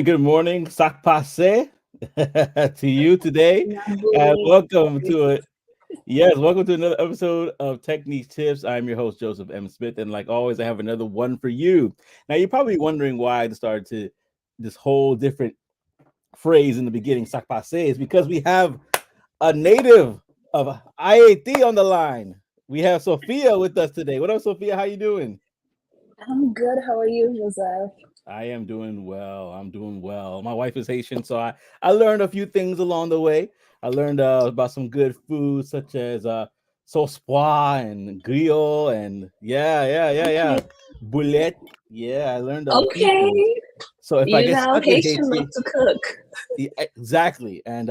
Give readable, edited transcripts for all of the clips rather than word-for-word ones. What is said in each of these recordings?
Good morning, sac passe to you today, and welcome to another episode of Techniche Tips. I'm your host Joseph M. Smith, and like always, I have another one for you. Now, you're probably wondering why I started to this whole different phrase in the beginning, sac passe, is because we have a native of IAT on the line. We have Sophia with us today. What up, Sophia? How you doing? I'm good. How are you, Joseph? I am doing well. I'm doing well. My wife is Haitian, so I learned a few things along the way. I learned about some good food such as sauce pois and griot and Okay. boulette. Yeah, I learned a few Okay. things. So if I You get know, stuck in Haitian love Haiti, to cook. yeah, exactly. And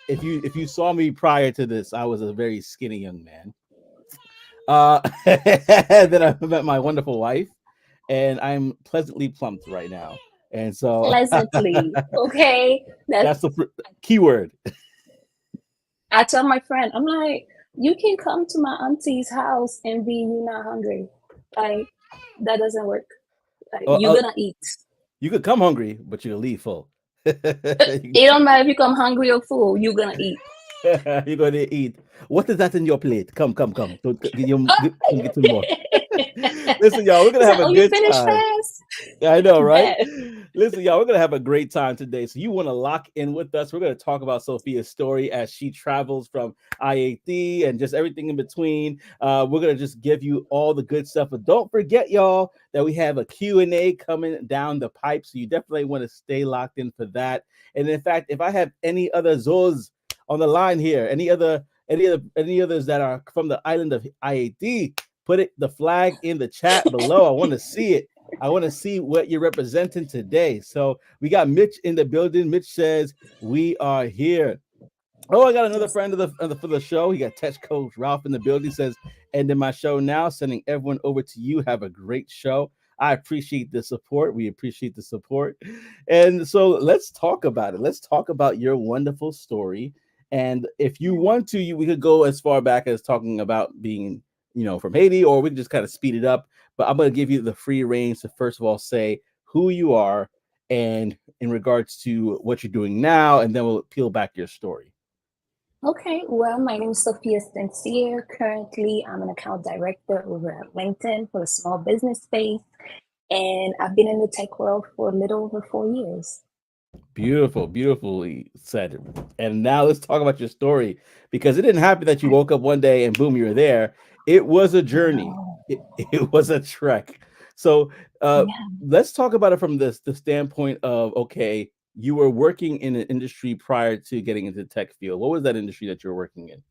if you saw me prior to this, I was a very skinny young man. Then I met my wonderful wife, and I'm pleasantly plumped right now. And so Pleasantly. Okay. that's the That's key word. I tell my friend, I'm like, you can come to my auntie's house and be you not hungry. Like that doesn't work. Like Uh, you're uh, gonna eat. you could come hungry, but you'll leave full. It don't matter if you come hungry or full, you're gonna eat. You're going to eat. What is that in your plate? Come. Don't get some more. Listen, y'all, we're gonna have a Oh, you good finish time. fast? I know, right? Bet. Listen, y'all, we're gonna have a great time today. So you want to lock in with us? We're gonna talk about Sophia's story as she travels from IAT and just everything in between. We're gonna just give you all the good stuff, but don't forget, y'all, that we have a Q&A coming down the pipe. So you definitely want to stay locked in for that. And in fact, if I have any other Zos on the line here, any others that are from the island of IAT, put the flag in the chat below. I want to see it. I want to see what you're representing today. So we got Mitch in the building. Mitch says we are here. Oh, I got another friend for the show. He got Tech Coach Ralph in the building. He says, ending my show now, sending everyone over to you. Have a great show. I appreciate the support. We appreciate the support. And so let's talk about it. Let's talk about your wonderful story. And if you want to, we could go as far back as talking about being, from Haiti, or we can just kind of speed it up. But I'm going to give you the free range to first of all say who you are and in regards to what you're doing now, and then we'll peel back your story. Okay, well, my name is Sophia Sincere. Currently, I'm an account director over at LinkedIn for a small business space, and I've been in the tech world for a little over 4 years. Beautifully said. And now let's talk about your story because it didn't happen that you woke up one day and boom, you're there. It was a journey. No, It was a trek. So yeah. let's talk about it from the standpoint of okay, you were working in an industry prior to getting into the tech field. What was that industry that you were working in?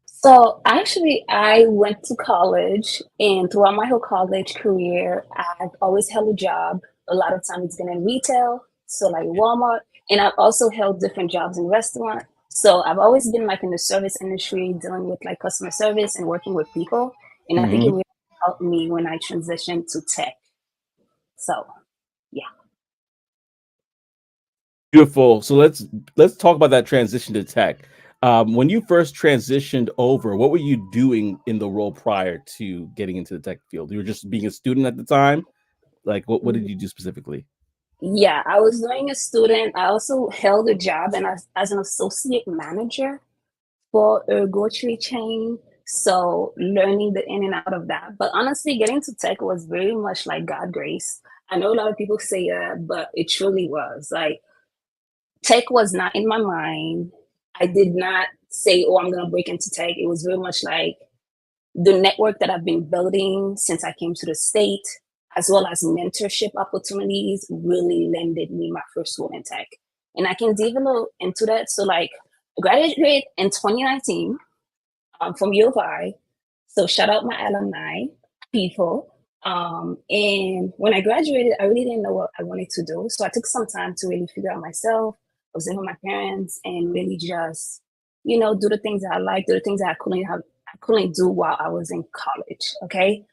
So actually, I went to college, and throughout my whole college career, I've always held a job. A lot of time it's been in retail, so like Walmart, and I've also held different jobs in restaurant. So I've always been like in the service industry, dealing with like customer service and working with people. And I think it Mhm. really helped me when I transitioned to tech. So yeah. Beautiful. So let's talk about that transition to tech. When you first transitioned over, what were you doing in the role prior to getting into the tech field? You were just being a student at the time. Like, what did you do specifically? Yeah, I was doing a student. I also held a job and as an associate manager for a grocery chain. So learning the in and out of that. But honestly, getting to tech was very much like God grace. I know a lot of people say that, but it truly was. Like, tech was not in my mind. I did not say, oh, I'm going to break into tech. It was very much like the network that I've been building since I came to the state, as well as mentorship opportunities, really landed me my first role in tech. And I can dig a little into that. So, like, I graduated in 2019 from U of I. So, shout out my alumni people. And when I graduated, I really didn't know what I wanted to do. So, I took some time to really figure out myself. I was in with my parents and really just, do the things that I like, do the things that I couldn't do while I was in college. Okay.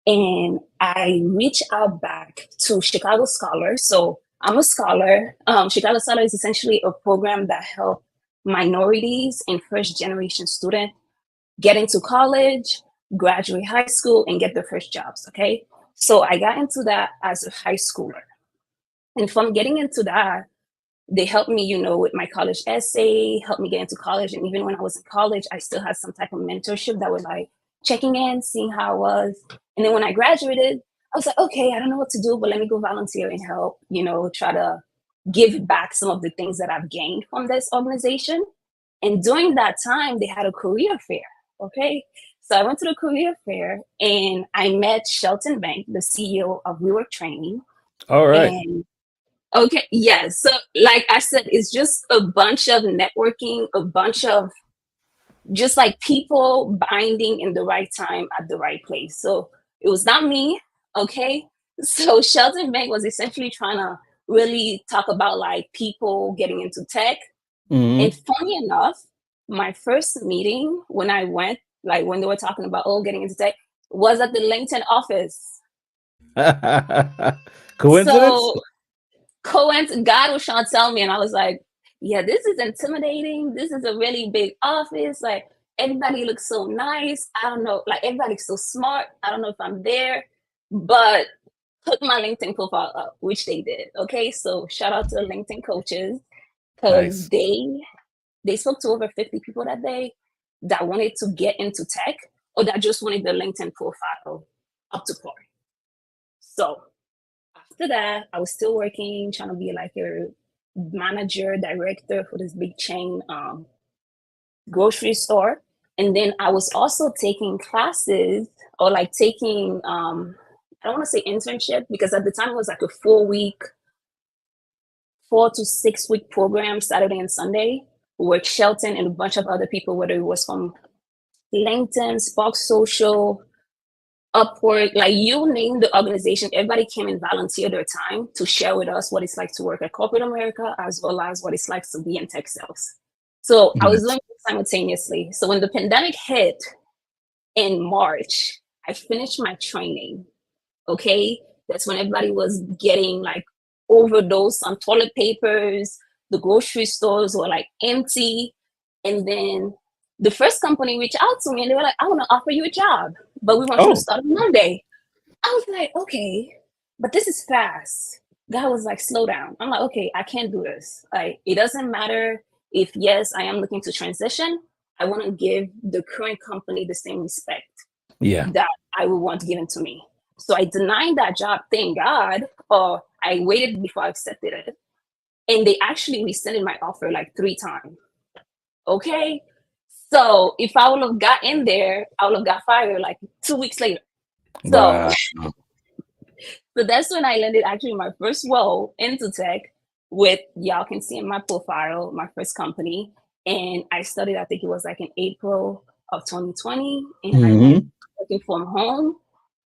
And I reached out back to Chicago Scholar. So I'm a scholar. Chicago Scholar is essentially a program that helps minorities and first generation students get into college, graduate high school, and get their first jobs. Okay. So I got into that as a high schooler. And from getting into that, they helped me, with my college essay, helped me get into college. And even when I was in college, I still had some type of mentorship that was like checking in, seeing how I was. And then when I graduated, I was like, okay, I don't know what to do, but let me go volunteer and help, try to give back some of the things that I've gained from this organization. And during that time, they had a career fair. Okay. So I went to the career fair and I met Shelton Bank, the CEO of WeWork Training. All right. And okay, yes. So, like I said, it's just a bunch of networking, a bunch of just like people binding in the right time at the right place. So, it was not me. Okay. So, Shelton Bank was essentially trying to really talk about like people getting into tech. And Mm-hmm. funny enough, my first meeting when I went, like when they were talking about, oh, getting into tech, was at the LinkedIn office. Coincidence? So, God was trying to tell me, and I was like, yeah, this is intimidating. This is a really big office. Like, everybody looks so nice. I don't know, like, everybody's so smart. I don't know if I'm there, but put my LinkedIn profile up, which they did. Okay, so shout out to the LinkedIn coaches because Nice. they spoke to over 50 people that day that wanted to get into tech or that just wanted their LinkedIn profile up to par. So after that, I was still working, trying to be like a manager, director for this big chain grocery store. And then I was also taking classes or like taking, I don't want to say internship because at the time it was like a 4 to 6 week program, Saturday and Sunday, with Shelton and a bunch of other people, whether it was from LinkedIn, Spark Social, Upwork, like you name the organization, everybody came and volunteered their time to share with us what it's like to work at corporate America, as well as what it's like to be in tech sales. So I was Nice. doing it simultaneously. So when the pandemic hit in March, I finished my training. Okay. That's when everybody was getting like overdose on toilet papers. The grocery stores were like empty. And then the first company reached out to me and they were like, I want to offer you a job, but we want you to Oh, start on Monday. I was like, okay, but this is fast. God was like, slow down. I'm like, okay, I can't do this. Like, it doesn't matter if, yes, I am looking to transition. I want to give the current company the same respect yeah. that I would want given to me. So I denied that job, thank God, or I waited before I accepted it. And they actually rescinded my offer like 3 times. Okay. So if I would have got in there, I would have got fired like 2 weeks later. So Wow. so that's when I landed actually my first role into tech with y'all can see in my profile, my first company. And I started, I think it was like in April of 2020. And I went Hmm. working from home,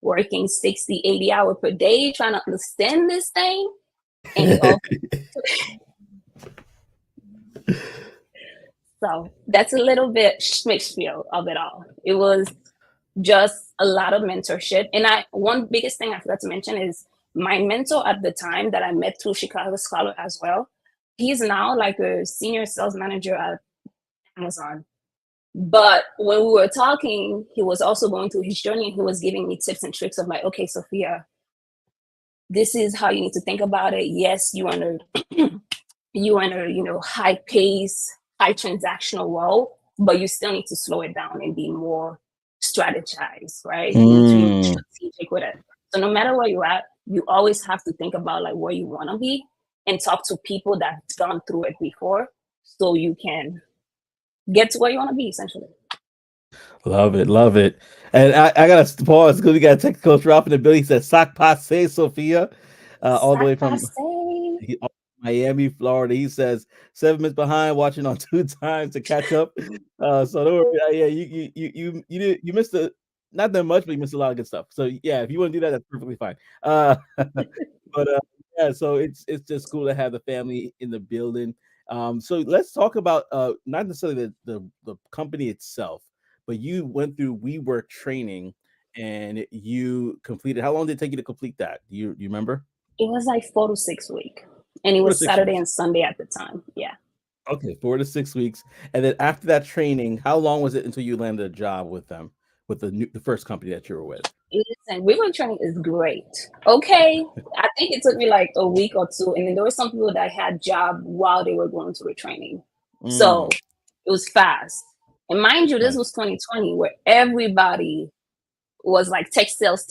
working 60, 80 hours per day, trying to understand this thing. And it all so that's a little bit mixed feel of it all. It was just a lot of mentorship. And one biggest thing I forgot to mention is my mentor at the time that I met through Chicago Scholar as well. He's now like a senior sales manager at Amazon. But when we were talking, he was also going through his journey and he was giving me tips and tricks of like, okay, Sophia, this is how you need to think about it. Yes, you in a high pace, high transactional role, but you still need to slow it down and be more strategized, right? You need to be Mm. strategic with it. So no matter where you're at, you always have to think about like where you want to be and talk to people that's gone through it before so you can get to where you want to be essentially. Love it, love it. And I gotta pause because we got technical Ralph in the building. He said "Sac passe, Sophia," all the Sac way from passe. Miami, Florida. He says 7 minutes behind, watching on 2 times to catch up. So don't worry. Yeah, you missed not that much, but you missed a lot of good stuff. So yeah, if you want to do that, that's perfectly fine. Uh, but yeah, so it's just cool to have the family in the building. So let's talk about not necessarily the company itself, but you went through WeWork training and you completed. How long did it take you to complete that? Do you remember? It was like 4 to 6 weeks, and it Four to was six Saturday weeks. and Sunday at the time. Yeah. Okay, 4 to 6 weeks, and then after that training, how long was it until you landed a job with them, with the first company that you were with? Listen, women training is great. Okay. I think it took me like a week or two. And then there were some people that had job while they were going through the training. So Mm, it was fast. And mind you, this nice. was 2020 where everybody was like textiles,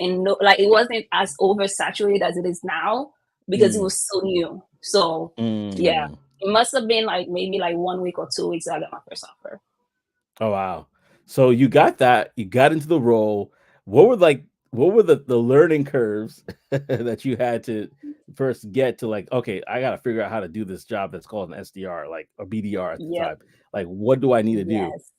and no, like it wasn't as oversaturated as it is now because it Mm, was so new. So yeah, mm. it must have been like maybe like 1 week or 2 weeks I got my first offer. Oh wow. So you got that, you got into the role. What were the learning curves that you had to first get to like, okay, I gotta figure out how to do this job that's called an SDR, like a BDR at the Yep. time. Like, what do I need to do? Yes.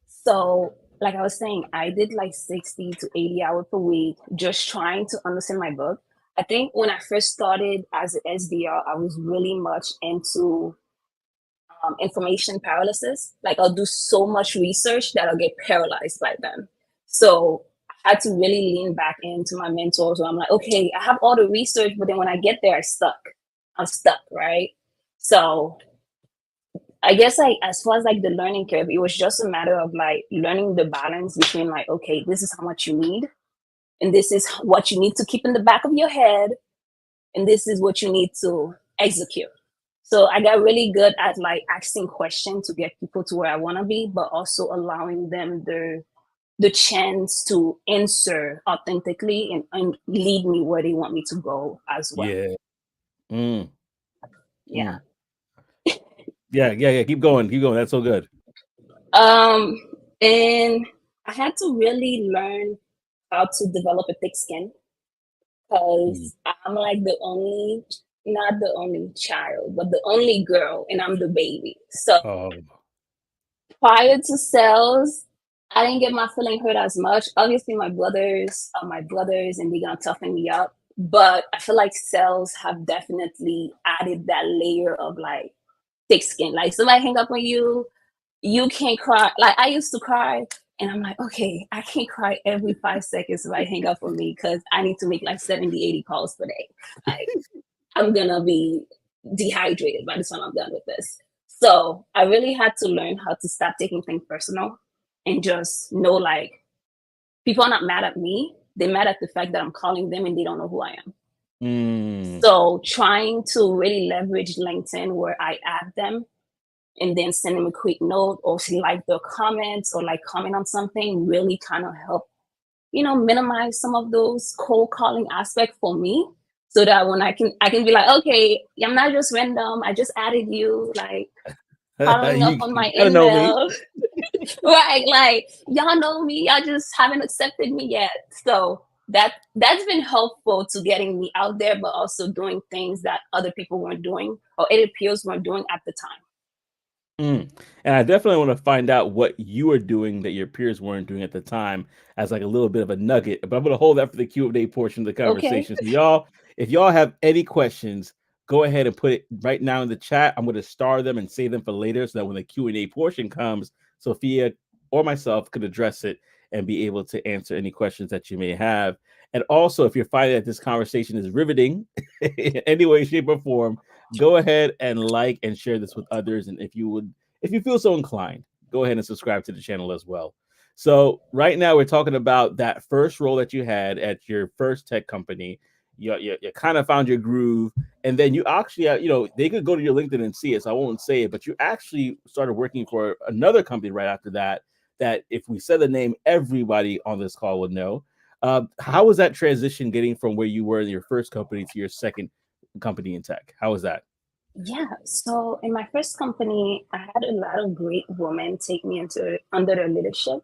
So, like I was saying, I did like 60 to 80 hours per week just trying to understand my book. I think when I first started as an SDR, I was really much into information paralysis. Like, I'll do so much research that I'll get paralyzed by them. So, I had to really lean back into my mentors where I'm like, okay, I have all the research, but then when I get there, I'm stuck, right? So, I guess like as far as like the learning curve, it was just a matter of like learning the balance between like, okay, this is how much you need, and this is what you need to keep in the back of your head, and this is what you need to execute. So I got really good at like asking questions to get people to where I want to be, but also allowing them the chance to answer authentically and lead me where they want me to go as well. Yeah. Mm, Yeah. mm. Yeah. Keep going. Keep going. That's so good. Um, and I had to really learn how to develop a thick skin Mm. because I'm like the only, not the only child, but the only girl, and I'm the baby. So Oh, prior to sales, I didn't get my feeling hurt as much. Obviously, my brothers, and they gonna toughen me up. But I feel like sales have definitely added that layer of like thick skin. Like somebody hang up on you, you can't cry. Like I used to cry, and I'm like, okay, I can't cry every 5 seconds if I hang up on me because I need to make like 70, 80 calls per day. Like I'm gonna be dehydrated by the time I'm done with this. So I really had to learn how to stop taking things personal and just know like people are not mad at me. They're mad at the fact that I'm calling them and they don't know who I am. mm. So trying to really leverage LinkedIn where I add them and then send them a quick note or like their comments or like comment on something really kind of help, minimize some of those cold calling aspect for me so that when I can be like, okay, I'm not just random. I just added you, like following up on You my gotta know me. email. Right. Like y'all know me. Y'all just haven't accepted me yet. So that's been helpful to getting me out there, but also doing things that other people weren't doing or it appears weren't doing at the time. Mm. And I definitely want to find out what you were doing that your peers weren't doing at the time as like a little bit of a nugget. But I'm going to hold that for the Q&A portion of the Okay. conversation. So y'all, if y'all have any questions, go ahead and put it right now in the chat. I'm going to star them and save them for later so that when the Q&A portion comes, Sophia or myself could address it and be able to answer any questions that you may have. And also, if you're finding that this conversation is riveting in any way, shape, or form, go ahead and like and share this with others. And if you feel so inclined, go ahead and subscribe to the channel as well. So right now we're talking about that first role that you had at your first tech company. You kind of found your groove, and then you actually, they could go to your LinkedIn and see it. So I won't say it, but you actually started working for another company right after that. That if we said the name, everybody on this call would know. How was that transition getting from where you were in your first company to your second company in tech? How was that? Yeah. So in my first company, I had a lot of great women take me into under their leadership.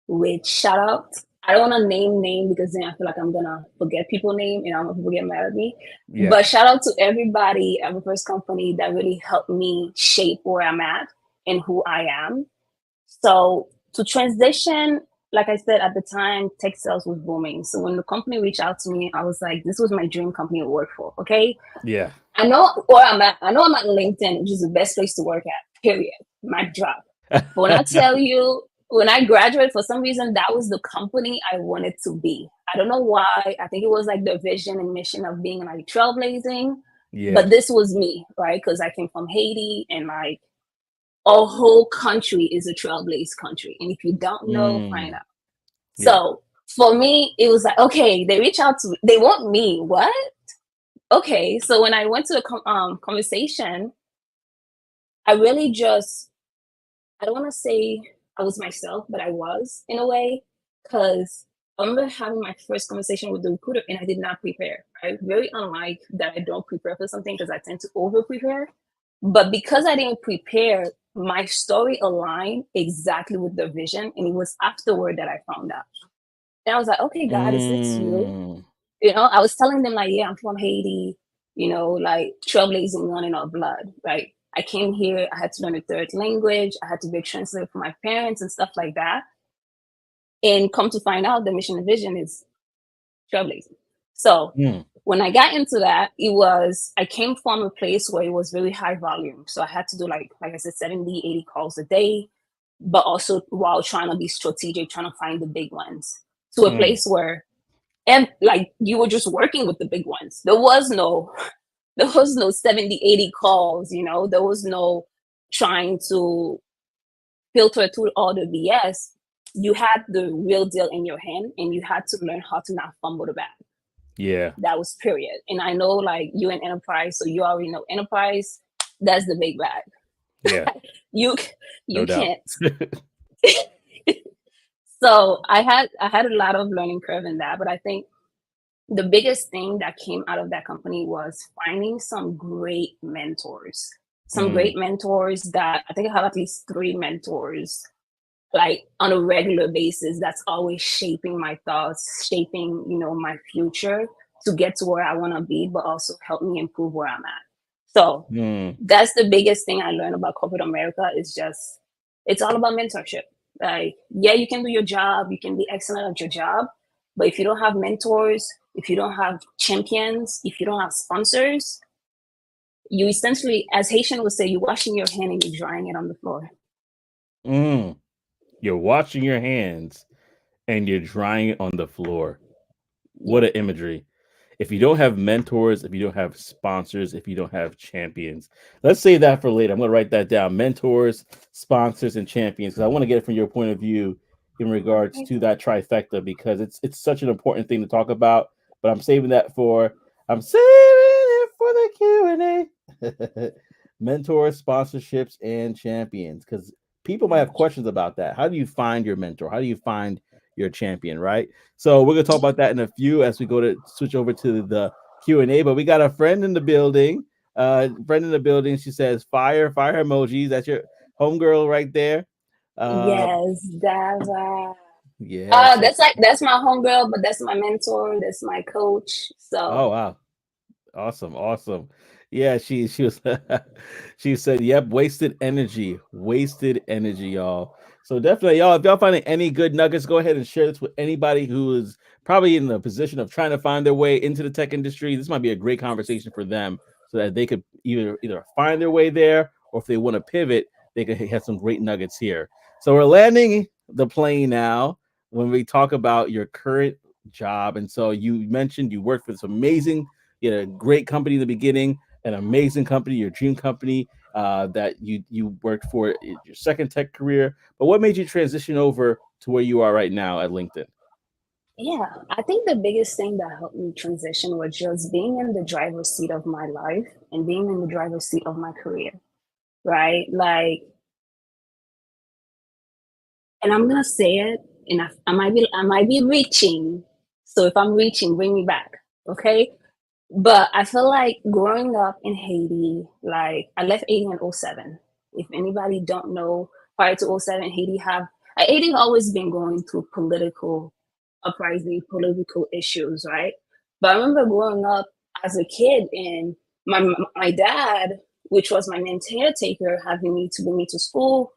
Which shout out. I don't want to name because then I feel like I'm gonna forget people name and I'm gonna people get mad at me. Yeah. But shout out to everybody at the first company that really helped me shape where I'm at and who I am. So to transition, like I said at the time, tech sales was booming. So when the company reached out to me, I was like, this was my dream company to work for. Okay. Yeah. I know where I'm at. I know I'm at LinkedIn, which is the best place to work at, period. My job. But when I tell you, when I graduated, for some reason, that was the company I wanted to be. I don't know why. I think it was like the vision and mission of being like trailblazing. Yeah. But this was me, right? Because I came from Haiti and like our whole country is a trailblaze country. And if you don't know, find Mm, out. yeah. So for me, it was like, okay, they reach out to me. They want me. What? Okay. So when I went to the conversation, I really just I don't want to say I was myself, but I was in a way because I remember having my first conversation with the recruiter and I did not prepare. Right? Very unlike that I don't prepare for something because I tend to over prepare. But because I didn't prepare, my story aligned exactly with the vision. And it was afterward that I found out. And I was like, okay, God, is this you? Mm, I was telling them like, yeah, I'm from Haiti, like trailblazing one in our blood, right? I came here, I had to learn a third language, I had to be a translator for my parents and stuff like that. And come to find out, the mission and vision is trailblazing. So mm, when I got into that, I came from a place where it was very high volume. So I had to do like I said, 70, 80 calls a day, but also while trying to be strategic, trying to find the big ones to a mm. place where and like you were just working with the big ones. There was no 70, 80 calls, there was no trying to filter through all the BS. You had the real deal in your hand and you had to learn how to not fumble the bag. Yeah. That was period. And I know like you in enterprise, so you already know enterprise, that's the big bag. Yeah. You No you doubt. can't. So I had a lot of learning curve in that, but I think the biggest thing that came out of that company was finding some great mentors. Some Mm, great mentors that I think I have at least three mentors, like on a regular basis, that's always shaping my thoughts, shaping, my future to get to where I want to be, but also help me improve where I'm at. So mm. that's the biggest thing I learned about corporate America is just, it's all about mentorship. Like, yeah, you can do your job, you can be excellent at your job, but if you don't have mentors, if you don't have champions, if you don't have sponsors, you essentially, as Haitian would say, you're washing your hand and you're drying it on the floor. Mm. You're washing your hands and you're drying it on the floor. What Yeah. an imagery. If you don't have mentors, if you don't have sponsors, if you don't have champions, let's say that for later. I'm going to write that down. Mentors, sponsors, and champions, because I want to get it from your point of view in regards to that trifecta, because it's such an important thing to talk about. But I'm saving it for the Q&A. Mentors, sponsorships, and champions, because people might have questions about that. How do you find your mentor? How do you find your champion, right? So we're gonna talk about that in a few as we go to switch over to the Q&A. But we got a friend in the building. Friend in the building. She says fire emojis. That's your homegirl right there. Uh, Yes, Dava. yeah. So, That's my homegirl, but that's my mentor, that's my coach. oh So wow, awesome. Yeah, she was. She said, "Yep, wasted energy, y'all." So definitely, y'all, if y'all finding any good nuggets, go ahead and share this with anybody who is probably in the position of trying to find their way into the tech industry. This might be a great conversation for them, so that they could either find their way there, or if they want to pivot, they could have some great nuggets here. So we're landing the plane now. When we talk about your current job, and so you mentioned you worked for this amazing, you had a great company in the beginning, an amazing company, your dream company that you worked for your second tech career. But what made you transition over to where you are right now at LinkedIn? yeah, I think the biggest thing that helped me transition was just being in the driver's seat of my life and being in the driver's seat of my career, right? Like, and I'm gonna say it, and I might be reaching, So if I'm reaching, bring me back. Okay. But I feel like growing up in Haiti, like I left Haiti in '07. If anybody don't know, prior to '07, Haiti always been going through political uprising, political issues, right? But I remember growing up as a kid and my dad, which was my main caretaker, having me to bring me to school,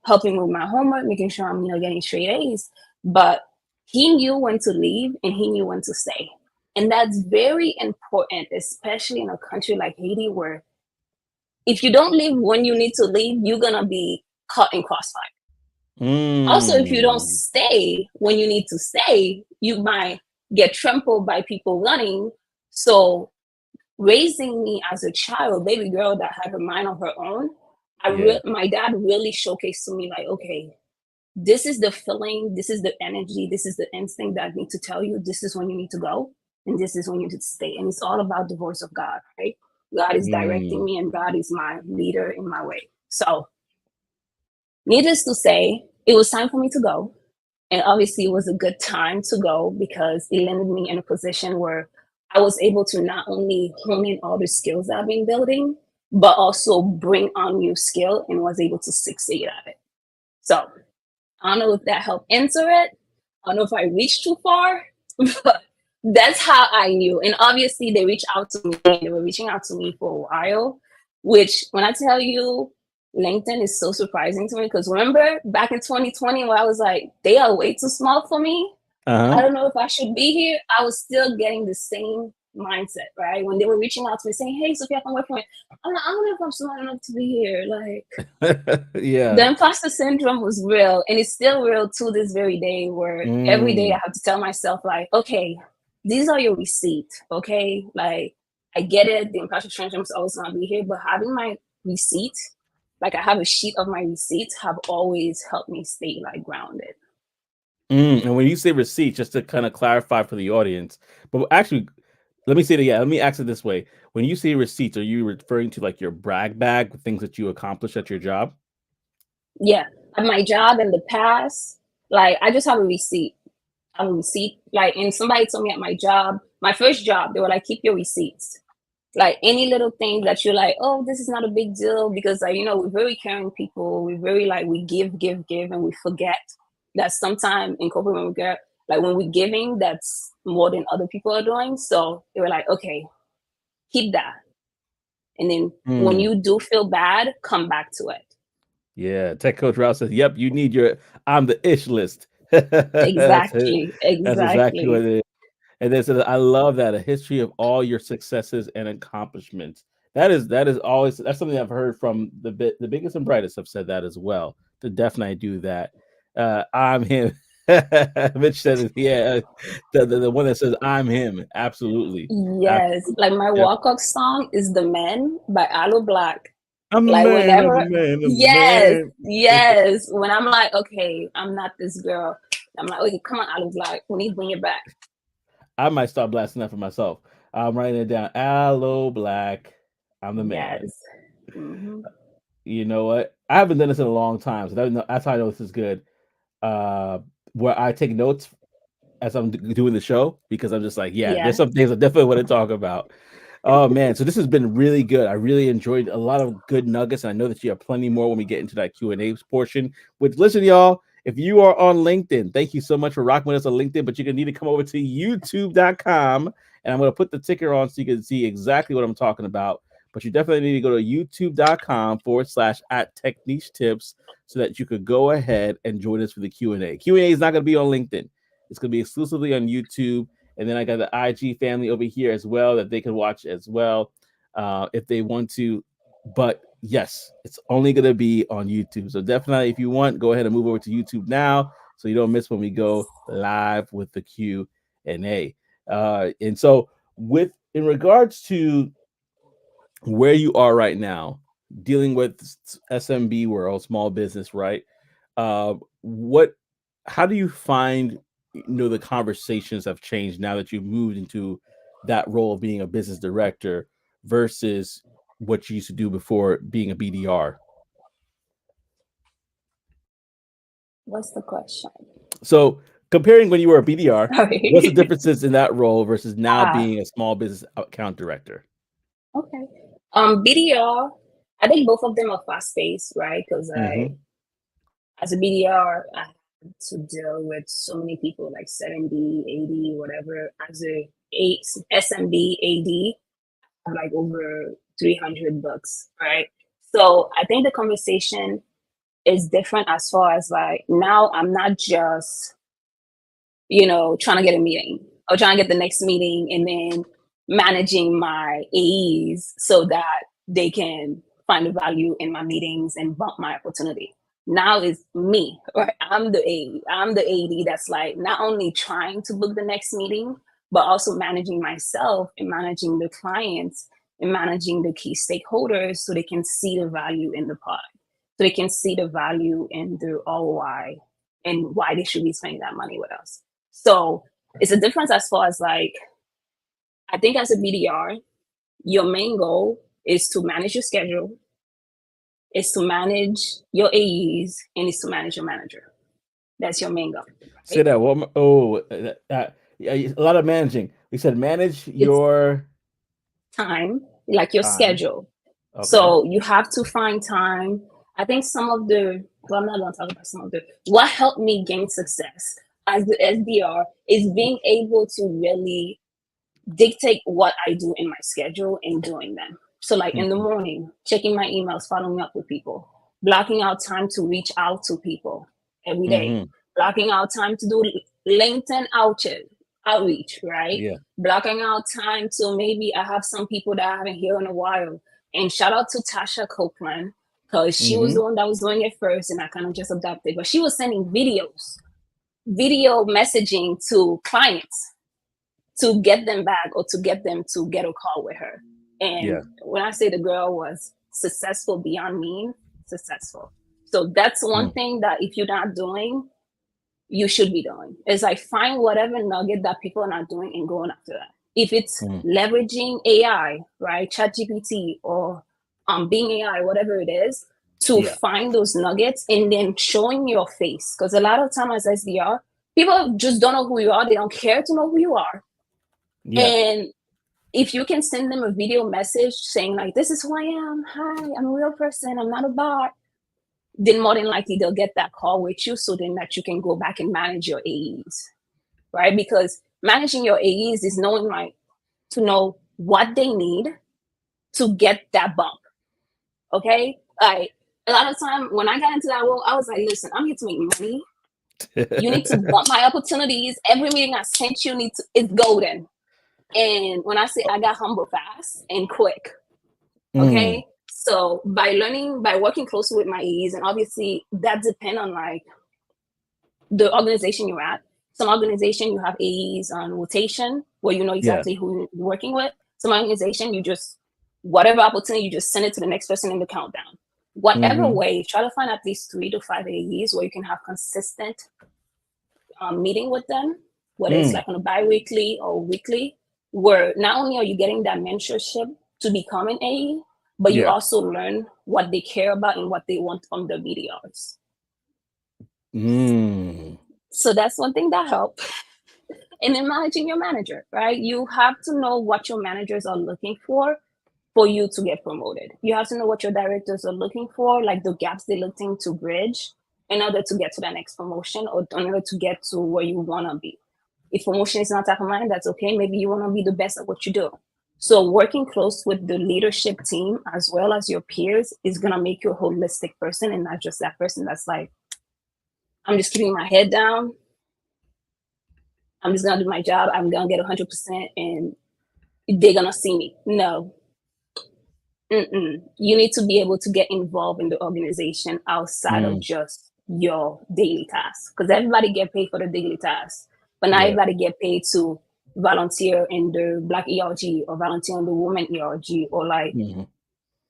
helping with my homework, making sure I'm, getting straight A's. But he knew when to leave and he knew when to stay. And that's very important, especially in a country like Haiti, where if you don't leave when you need to leave, you're going to be caught in crossfire. Also, if you don't Mm. stay when you need to stay, you might get trampled by people running. So, raising me as a child, baby girl that had her mind on her own, Yeah. my dad really showcased to me, like, okay, this is the feeling, this is the energy, this is the instinct that I need to tell you, this is when you need to go, and this is when you need to stay. And it's all about the voice of God, right? God is directing Mm. me, and God is my leader in my way. So, needless to say, it was time for me to go. And obviously, it was a good time to go because it landed me in a position where I was able to not only hone in all the skills that I've been building, but also bring on new skill and was able to succeed at it. So, I don't know if that helped answer it. I don't know if I reached too far, but that's how I knew. And obviously, they reached out to me. They were reaching out to me for a while, which when I tell you, LinkedIn is so surprising to me because remember back in 2020 where I was like, they are way too small for me. I Uh-huh. don't know if I should be here. I was still getting the same mindset, right? When they were reaching out to me saying, hey, Sophia, come work for me. I'm like, I don't know if I'm smart enough to be here. Like, Yeah. the imposter syndrome was real and it's still real to this very day where every day I Mm. have to tell myself like, okay, these are your receipts. Okay. Like I get it. The imposter syndrome is always going to be here, but having my receipt, like I have a sheet of my receipts have always helped me stay like grounded. And when you say receipt, just to kind of clarify for the audience, but actually, let me say that. Yeah, let me ask it this way: when you say receipts, are you referring to like your brag bag, things that you accomplished at your job? Yeah. At my job in the past, like I just have a receipt. I have a receipt. Like, and somebody told me at my job, my first job, they were like, keep your receipts. Like any little thing that you're like, oh, this is not a big deal because like, we're very caring people. We're very like we give, and we forget that sometimes in corporate when we get like when we're giving, that's more than other people are doing. So they were like, okay, keep that. And then when Mm. you do feel bad, come back to it. Yeah, Tech Coach Ralph says, "Yep, you need your I'm the ish list." That's it. Exactly. That's exactly what Exactly. it is. And then said, "I love that a history of all your successes and accomplishments." That is always that's something I've heard from the biggest and brightest have said that as well. To definitely do that. I'm him. Mitch said, "Yeah, the one that says I'm him." Absolutely, Yes. absolutely. Like my Yep. walk-up song is The Men by Aloe Black. I'm the Like man. I'm the whenever, man. I'm the yes, man. yes. When I'm like, okay, I'm not this girl. I'm like, okay, come on, I look like we need to bring it back. I might start blasting that for myself. I'm writing it down. Aloe Black. I'm the man. Yes. Hmm. You know what? I haven't done this in a long time, so that's how I know this is good. Uh, where I take notes as I'm doing the show because I'm just like, yeah, there's Yeah. some things I definitely want to talk about. Oh man, so this has been really good. I really enjoyed a lot of good nuggets, and I know that you have plenty more when we get into that Q&A portion. Which, listen, y'all, if you are on LinkedIn, thank you so much for rocking with us on LinkedIn. But you're gonna need to come over to YouTube.com, and I'm gonna put the ticker on so you can see exactly what I'm talking about. But you definitely need to go to youtube.com/ at Techniche Tips so that you could go ahead and join us for the Q&A. Q&A is not gonna be on LinkedIn. It's gonna be exclusively on YouTube. And then I got the IG family over here as well that they can watch as well if they want to. But yes, it's only going to be on YouTube. So definitely, if you want, go ahead and move over to YouTube now so you don't miss when we go live with the Q&A. And so, with in regards to where you are right now, dealing with SMB world, small business, right? What how do you find the conversations have changed now that you've moved into that role of being a business director versus what you used to do before being a BDR? What's the question? So comparing when you were a BDR, what's the Sorry. differences in that role versus now Ah, being a small business account director? okay. BDR, I think both of them are fast paced, right? Because Mm-hmm. as a BDR, I had to deal with so many people, like 70, 80, whatever. As SMB AD, like over 300 books, right? So I think the conversation is different as far as like now I'm not just, trying to get a meeting or trying to get the next meeting and then managing my AEs so that they can find the value in my meetings and bump my opportunity. Now it's me, right? I'm the AE. I'm the AD that's like not only trying to book the next meeting, but also managing myself and managing the clients and managing the key stakeholders so they can see the value in the product, so they can see the value in the ROI and why they should be spending that money with us. So it's a difference as far as like, I think as a BDR, your main goal is to manage your schedule, is to manage your AEs, and is to manage your manager. That's your main goal, Say right? that one. Oh, yeah, a lot of managing. We said manage It's your time, like your time. schedule. Okay. So you have to find time. I think well, I'm not going to talk about some of what helped me gain success as the SDR is being able to really dictate what I do in my schedule and doing them. So, like in the Mm-hmm. morning, checking my emails, following up with people, blocking out time to reach out to people every day, Mm-hmm. blocking out time to do LinkedIn outreach, right? Yeah. Blocking out time to maybe I have some people that I haven't heard in a while. And shout out to Tasha Copeland because she was Mm-hmm. the one that was doing it first and I kind of just adopted. But she was sending video messaging to clients to get them back or to get them to get a call with her. Yeah. And when I say the girl was successful beyond mean, successful. So that's one Mm. thing that if you're not doing, you should be doing. Is like find whatever nugget that people are not doing and going after that. If it's Mm. leveraging AI, right, ChatGPT or being AI, whatever it is, to Yeah. find those nuggets and then showing your face. Because a lot of time as SDR, people just don't know who you are. They don't care to know who you are. Yeah. And if you can send them a video message saying like, this is who I am. Hi, I'm a real person. I'm not a bot. Then more than likely they'll get that call with you so then that you can go back and manage your AEs, right? Because managing your AEs is knowing like to know what they need to get that bump. Okay. Like a lot of time when I got into that role, I was like, listen, I'm here to make money. You need to bump my opportunities. Every meeting I sent you needs to, it's golden. And when I say I got humble fast and quick, Mm. okay. So by working closely with my AEs, and obviously that depend on like the organization you're at. Some organization you have AEs on rotation where you know Yeah. exactly who you're working with. Some organization you just whatever opportunity you just send it to the next person in the countdown. Whatever Mm-hmm. way, try to find at least 3 to 5 AEs where you can have consistent meeting with them, whether it's Mm. like on a bi-weekly or weekly, where not only are you getting that mentorship to become an AE, but you Yeah. also learn what they care about and what they want from the BDRs. Mm. So that's one thing that helps. And then managing your manager, right? You have to know what your managers are looking for you to get promoted. You have to know what your directors are looking for, like the gaps they're looking to bridge in order to get to that next promotion or in order to get to where you want to be. If promotion is not top of mind, that's okay. Maybe you want to be the best at what you do. So working close with the leadership team as well as your peers is going to make you a holistic person and not just that person that's like, I'm just keeping my head down. I'm just going to do my job. I'm going to get 100% and they're going to see me. No. You need to be able to get involved in the organization outside of Mm. just your daily tasks because everybody get paid for the daily tasks, but not Yeah. everybody get paid to volunteer in the Black ERG or volunteer in the Women ERG or like Mm-hmm.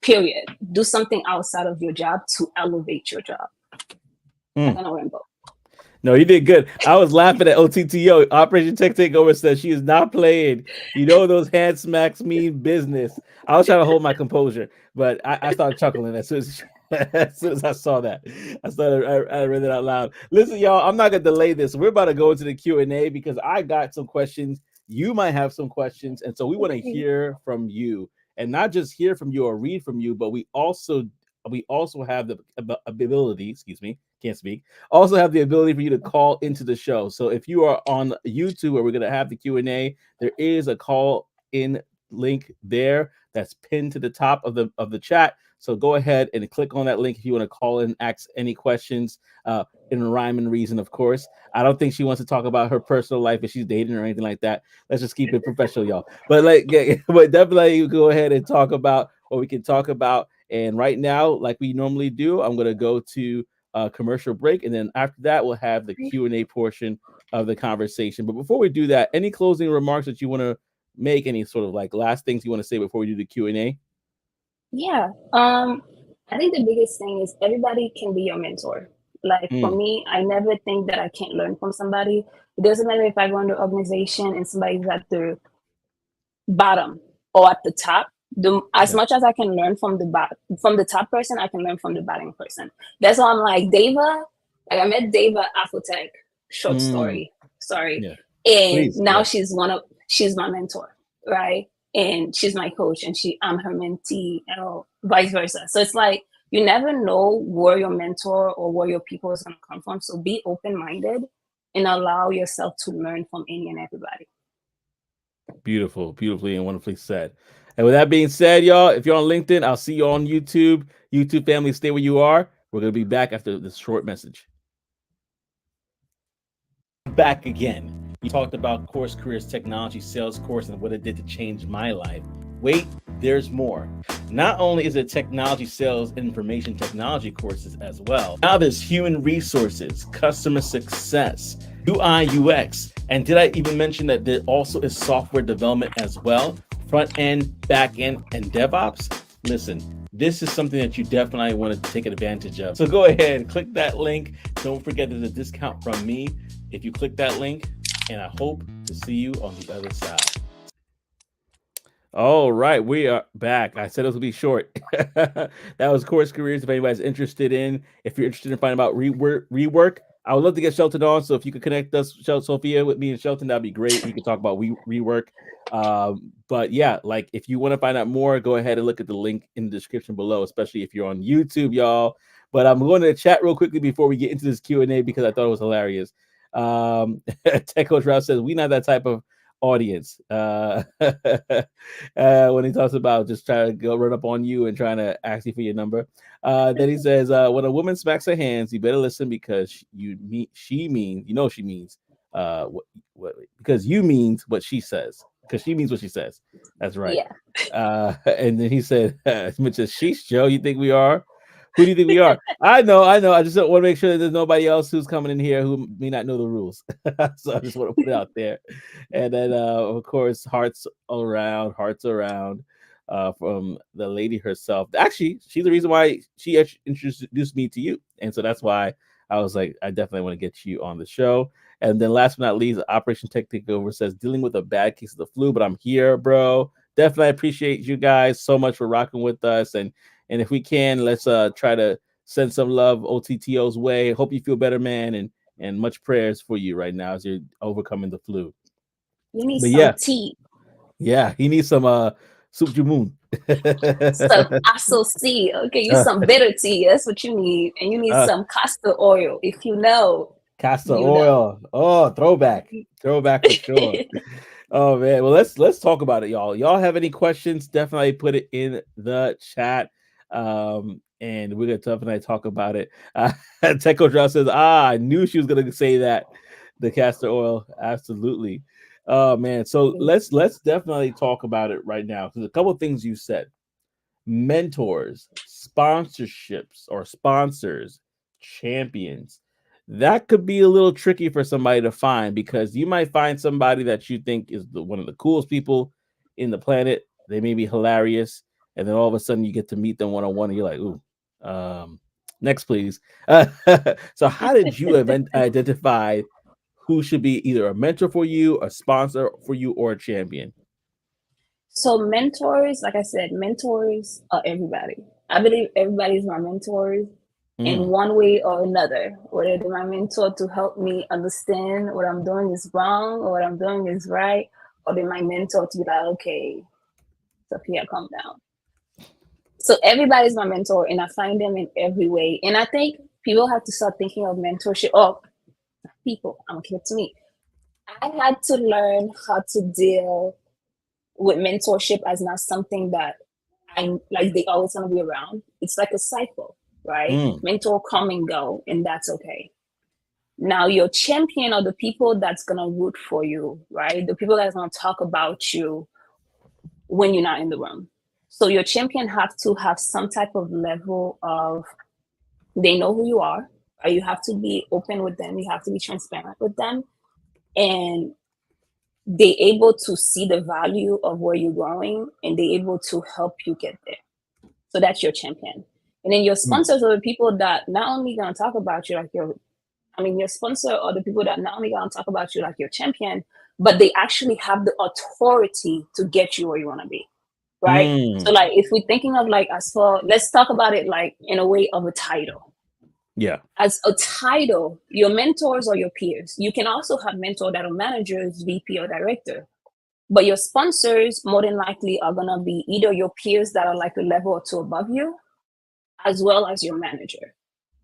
period. Do something outside of your job to elevate your job. Like Mm. on a rainbow. No, you did good. I was laughing at OTTO. Operation Tech Takeover says she is not playing. You know those hand smacks mean business. I was trying to hold my composure, but I started chuckling as soon as As soon as I saw that, I read it out loud. Listen, y'all, I'm not gonna delay this. We're about to go into the Q&A because I got some questions. You might have some questions, and so we want to Okay. hear from you, and not just hear from you or read from you, but we also have the ability. Excuse me, can't speak. Also have the ability for you to call into the show. So if you are on YouTube, where we're gonna have the Q&A, there is a call in link there that's pinned to the top of the chat. So go ahead and click on that link if you want to call in, ask any questions, in rhyme and reason, of course. I don't think she wants to talk about her personal life if she's dating or anything like that. Let's just keep it professional, y'all. But but definitely go ahead and talk about what we can talk about. And right now, like we normally do, I'm gonna go to a commercial break, and then after that, we'll have the Q&A portion of the conversation. But before we do that, any closing remarks that you want to make? Any sort of like last things you want to say before we do the Q&A? Yeah. I think the biggest thing is everybody can be your mentor. Like for Mm, me, I never think that I can't learn from somebody. It doesn't matter if I go into an organization and somebody's at the bottom or at the top. As yeah. much as I can learn from from the top person, I can learn from the bottom person. That's why I'm like Deva. Like I met Deva Afotech, short Mm, story, sorry, yeah. and Please. now Yeah. she's my mentor, right? And she's my coach, and I'm her mentee, and vice versa. So it's like you never know where your mentor or where your people is going to come from. So be open minded and allow yourself to learn from any and everybody. Beautiful, beautifully and wonderfully said. And with that being said, y'all, if you're on LinkedIn, I'll see you on YouTube. YouTube family, stay where you are. We're gonna be back after this short message. Back again. You talked about Course Careers Technology Sales Course and what it did to change my life. Wait, there's more. Not only is it technology sales information technology courses as well, now there's human resources, customer success, UI, UX. And did I even mention that there also is software development as well? Front end, back end, and DevOps? Listen, this is something that you definitely want to take advantage of. So go ahead and click that link. Don't forget there's a discount from me if you click that link, and I hope to see you on the other side. All right, we are back. I said this will be short. That was Course Careers. If anybody's interested in, if you're interested in finding about rework, I would love to get Shelton on. So if you could connect us, Sophia, with me and Shelton, that'd be great. We could talk about rework. But yeah, like if you want to find out more, go ahead and look at the link in the description below, especially if you're on YouTube, y'all. But I'm going to chat real quickly before we get into this Q&A because I thought it was hilarious. Tech Coach Ralph says, we not that type of audience. When he talks about just trying to go run up on you and trying to ask you for your number. Then he says, when a woman smacks her hands, you better listen because she means, she means, because you means what she says, because she means what she says. That's right. Yeah. And then he said, Mr. Sheesh, Joe, you think we are? Who do you think we are? I know. I just want to make sure that there's nobody else who's coming in here who may not know the rules. So I just want to put it out there. And then, of course, hearts around, from the lady herself. Actually, she's the reason why she introduced me to you. And so that's why I was like, I definitely want to get you on the show. And then last but not least, Operation Tech Takeover says, dealing with a bad case of the flu, but I'm here, bro. Definitely appreciate you guys so much for rocking with us. And if we can, let's try to send some love OTTO's way. Hope you feel better, man, and much prayers for you right now as you're overcoming the flu. You need But some yeah, tea. yeah, he needs some soup jamoon. Some tea. Okay, you uh, some bitter tea. That's what you need. And you need uh, some castor oil. If you know, Castor you know. oil. Oh, throwback for sure. Oh man, well let's talk about it, y'all. Y'all have any questions? Definitely put it in the chat. And we're gonna definitely talk about it. Techo Draw says, I knew she was gonna say that. The castor oil, absolutely. Oh man, so let's definitely talk about it right now. There's a couple of things you said: mentors, sponsorships or sponsors, champions. That could be a little tricky for somebody to find because you might find somebody that you think is one of the coolest people in the planet. They may be hilarious, and then all of a sudden you get to meet them one on one, and you're like, "Ooh, next, please." So, how did you identify who should be either a mentor for you, a sponsor for you, or a champion? So mentors, like I said, mentors are everybody. I believe everybody's my mentors in Mm. one way or another. Whether they're my mentor to help me understand what I'm doing is wrong or what I'm doing is right, or they're my mentor to be like, okay, Sophia, calm down. So everybody's my mentor, and I find them in every way. And I think people have to start thinking of mentorship. Oh, people, I'm gonna keep it to me. I had to learn how to deal with mentorship as not something that I like they always gonna be around. It's like a cycle, right? Mm. Mentor come and go, and that's okay. Now your champion are the people that's gonna root for you, right? The people that's gonna talk about you when you're not in the room. So your champion have to have some type of level of they know who you are. Or you have to be open with them. You have to be transparent with them, and they able to see the value of where you're going, and they able to help you get there. So that's your champion. And then your Mm. sponsors are the people that not only gonna talk about you like your I mean your sponsor are the people that not only gonna talk about you like your champion, but they actually have the authority to get you where you wanna be. Right? So Mm. like if we're thinking of like as for let's talk about it like in a way of a title. Yeah. As a title, your mentors or your peers. You can also have mentor that are managers, VP or director. But your sponsors more than likely are gonna be either your peers that are like a level or two above you, as well as your manager,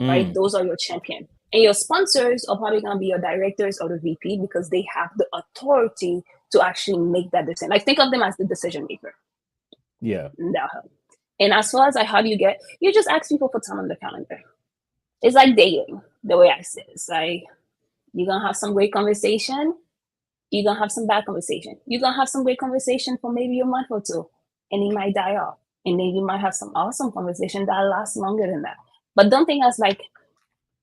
right? Mm. Those are your champion. And your sponsors are probably gonna be your directors or the VP because they have the authority to actually make that decision. Like think of them as the decision maker. Yeah. And that'll help. And as far as like how do you just ask people for time on the calendar. It's like dating, the way I say it. It's like you're gonna have some great conversation, you're gonna have some bad conversation. You're gonna have some great conversation for maybe a month or two, and it might die off. And then you might have some awesome conversation that lasts longer than that. But don't think as like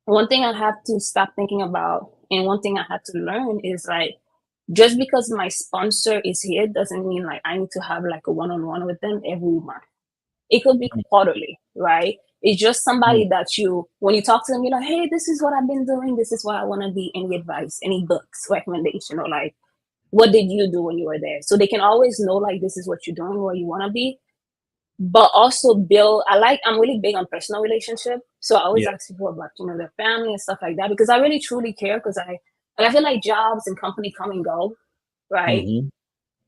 one thing I have to stop thinking about, and one thing I had to learn is like just because my sponsor is here doesn't mean like I need to have like a one-on-one with them every month. It could be quarterly, right? It's just Mm. somebody that you, when you talk to them, you're like, hey, this is what I've been doing. This is what I want to be. Any advice, any books, recommendation, or like, what did you do when you were there? So they can always know like this is what you're doing, where you want to be. But also build. I'm really big on personal relationship. So I always Yeah. ask people about their family and stuff like that because I really truly care because I feel like jobs and company come and go, right? Mm-hmm.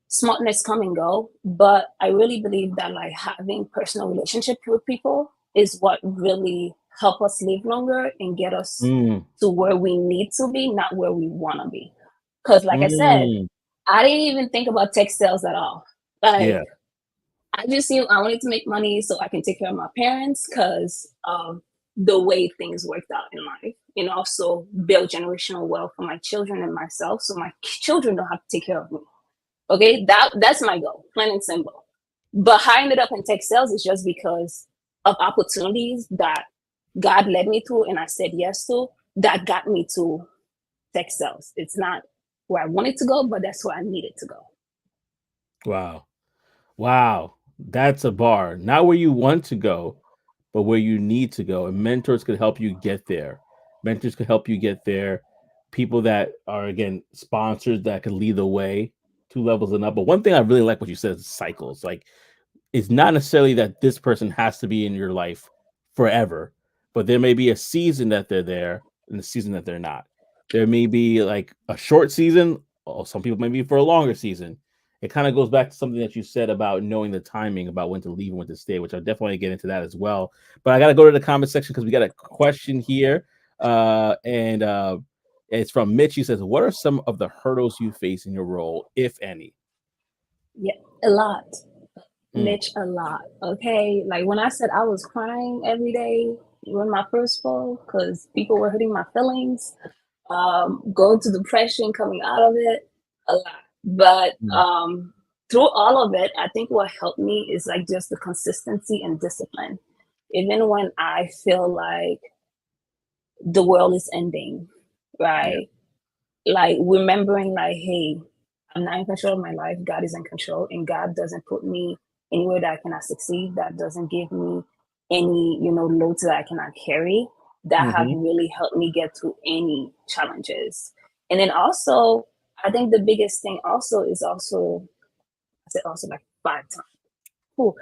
Smartness come and go, but I really believe that like having personal relationship with people is what really help us live longer and get us Mm. to where we need to be, not where we want to be. Because like I said, Mm. I didn't even think about tech sales at all. Like Yeah. I just knew I wanted to make money so I can take care of my parents because of the way things worked out in life, and also build generational wealth for my children and myself, so my children don't have to take care of me. Okay, that's my goal, plain and simple. But how I ended up in tech sales is just because of opportunities that God led me to and I said yes to that got me to tech sales. It's not where I wanted to go, but that's where I needed to go. Wow. Wow. That's a bar. Not where you want to go, but where you need to go. And mentors could help you get there. Mentors could help you get there. People that are, again, sponsors that could lead the way 2 levels and up. But one thing I really like what you said is cycles. Like, it's not necessarily that this person has to be in your life forever, but there may be a season that they're there and a season that they're not. There may be like a short season, or some people may be for a longer season. It kind of goes back to something that you said about knowing the timing about when to leave and when to stay, which I'll definitely get into that as well. But I got to go to the comment section because we got a question here. And It's from Mitch. He says, what are some of the hurdles you face in your role, if any? Yeah, a lot. Mm. Mitch, a lot. Okay. Like when I said I was crying every day when my first fall because people were hurting my feelings, going to depression, coming out of it, a lot. But Mm. through all of it, I think what helped me is like just the consistency and discipline. Even when I feel like the world is ending, Yeah. right? Like remembering, like, hey, I'm not in control of my life. God is in control, and God doesn't put me anywhere that I cannot succeed. That doesn't give me any, loads that I cannot carry. That have Hmm. really helped me get through any challenges. And then also, I think the biggest thing also is I said also like 5 times. Cool.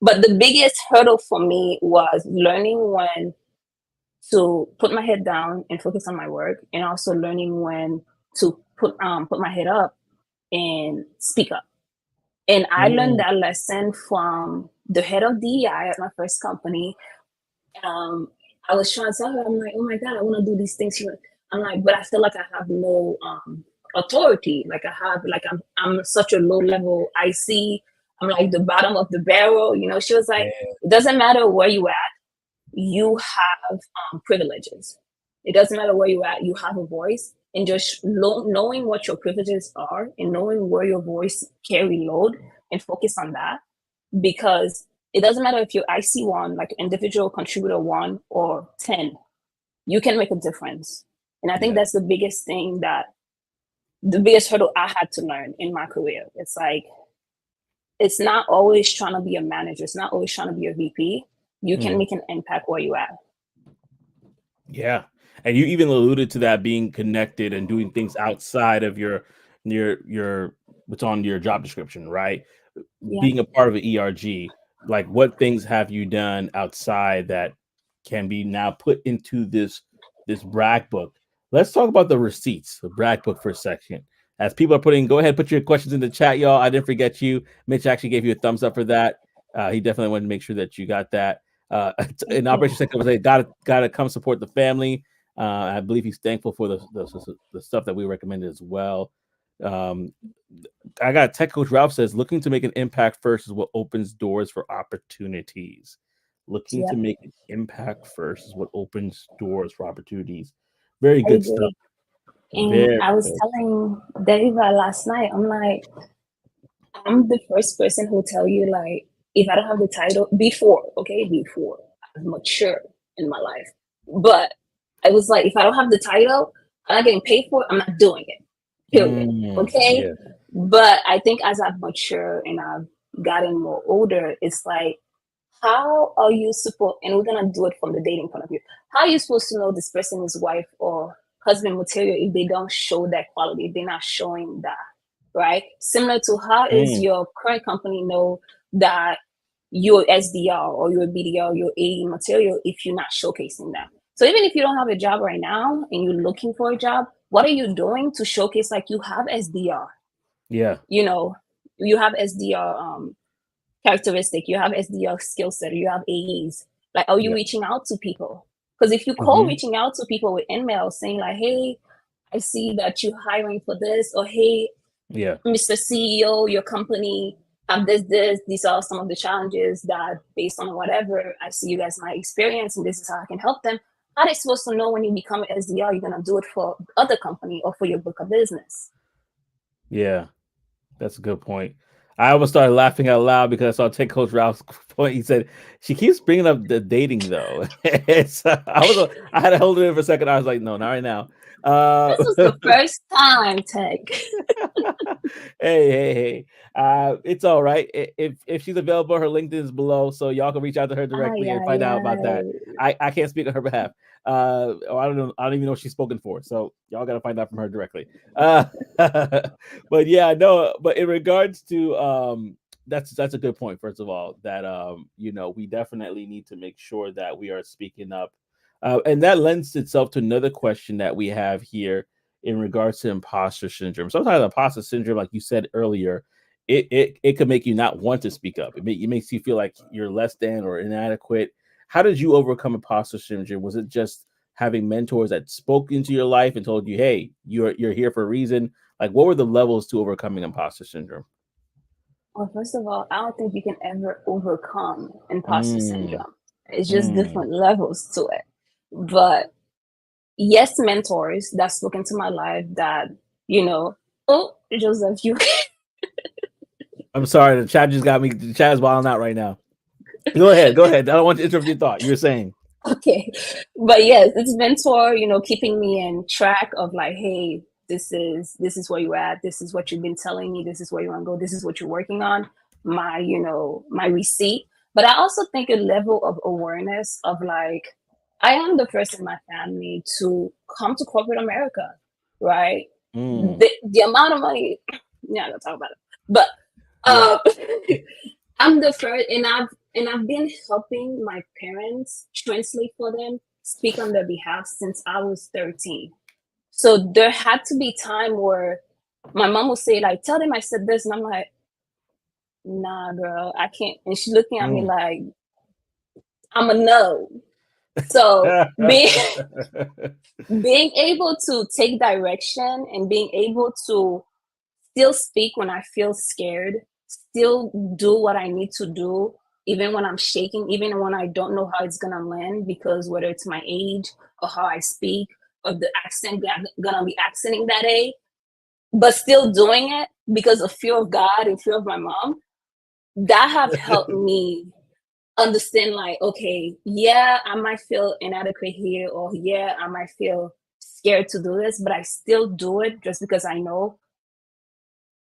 but But the biggest hurdle for me was learning when to put my head down and focus on my work, and also learning when to put my head up and speak up. And I learned Mm, that lesson from the head of DEI at my first company. um, I was trying to tell her, I'm like, oh my God, I want to do these things here. I'm like, but I feel like I have no authority. Like I'm such a low level IC. I'm like the bottom of the barrel. You know, she was like, yeah, it doesn't matter where you at, you have privileges. It doesn't matter where you at, you have a voice. And just knowing what your privileges are and knowing where your voice carry load and focus on that, because it doesn't matter if you're IC1, like individual contributor 1 or 10, you can make a difference. And I think yeah. that's the biggest thing, that the biggest hurdle I had to learn in my career. It's like, it's not always trying to be a manager, it's not always trying to be a VP. You can Mm, make an impact where you at. yeah. And you even alluded to that being connected and doing things outside of your what's on your job description, right? Yeah. Being a part of an ERG, like what things have you done outside that can be now put into this brag book? Let's talk about the receipts, the brag book for a second. As people are putting, go ahead, put your questions in the chat, y'all. I didn't forget you. Mitch actually gave you a thumbs up for that. He definitely wanted to make sure that you got that. Thank In you. Operation Second, was gotta come support the family. I believe he's thankful for the stuff that we recommended as well. Um, I got Tech Coach Ralph says looking to make an impact first is what opens doors for opportunities. Looking to Yep, make an impact first is what opens doors for opportunities. Very I good stuff. agree. And Very I was good. telling Deva last night, I'm like, I'm the first person who tell you, like, if I don't have the title before, okay, before I'm mature in my life. But I was like, if I don't have the title, I'm not getting paid for it, I'm not doing it. Period. Okay. Yeah, But I think as I've matured and I've gotten more older, it's like, how are you supposed, and we're gonna do it from the dating point of view, how are you supposed to know this person is wife or husband material if they don't show that quality, if they're not showing that, right? Similar to, how is mm, your current company know that you're SDR or you're BDR, you're AE material, if you're not showcasing that? So even if you don't have a job right now and you're looking for a job, what are you doing to showcase, like, you have SDR, yeah, you know, you have SDR characteristic, you have SDR skill set, you have AEs. Like, are you yeah. reaching out to people? Because if you call Hmm. reaching out to people with email saying like, hey, I see that you're hiring for this, or hey, Yeah, Mr. CEO, your company have this, these are some of the challenges that, based on whatever, I see you guys might experience, and this is how I can help them. How are they supposed to know when you become an SDR, you're gonna do it for other company or for your book of business? yeah. That's a good point. I almost started laughing out loud because I saw Tech Coach Ralph's point. He said she keeps bringing up the dating though. I had to hold it in for a second. I was like, no, not right now. This was the first time, Tech. Hey. It's all right. If she's available, her LinkedIn is below, so y'all can reach out to her directly Ay, and ay, find out about that. ay. I can't speak on her behalf. Or I don't know. I don't even know if she's spoken for. So y'all got to find out from her directly. But yeah, no. But in regards to that's a good point. First of all, that we definitely need to make sure that we are speaking up, and that lends itself to another question that we have here in regards to imposter syndrome. Sometimes imposter syndrome, like you said earlier, it could make you not want to speak up. It makes you feel like you're less than or inadequate. How did you overcome imposter syndrome? Was it just having mentors that spoke into your life and told you, "Hey, you're here for a reason"? Like, what were the levels to overcoming imposter syndrome? Well, first of all, I don't think you can ever overcome imposter Mm, syndrome. It's just mm. different levels to it. But yes, mentors that spoke into my life that, you know, oh, Joseph, you I'm sorry, the chat just got me. The chat is wilding out right now. Go ahead, go ahead. I don't want to interrupt your thought. You were saying, okay. But yes, it's mentor, keeping me in track of like, hey, this is where you're at, this is what you've been telling me, this is where you want to go, this is what you're working on, my receipt. But I also think a level of awareness of like, I am the first in my family to come to corporate America, right? mm, The amount of money, yeah, I'm gonna talk about it. But yeah, I'm the first, and I've been helping my parents translate for them, speak on their behalf since I was 13. So there had to be time where my mom would say like, "Tell them I said this," and I'm like, "Nah, girl, I can't." And she's looking at me Mm. like, "I'm a no." So being able to take direction and being able to still speak when I feel scared, still do what I need to do, even when I'm shaking, even when I don't know how it's gonna land, because whether it's my age or how I speak or the accent that I'm gonna be accenting that day, but still doing it because of fear of God and fear of my mom, that have helped me understand like, okay, yeah, I might feel inadequate here, or yeah, I might feel scared to do this, but I still do it just because I know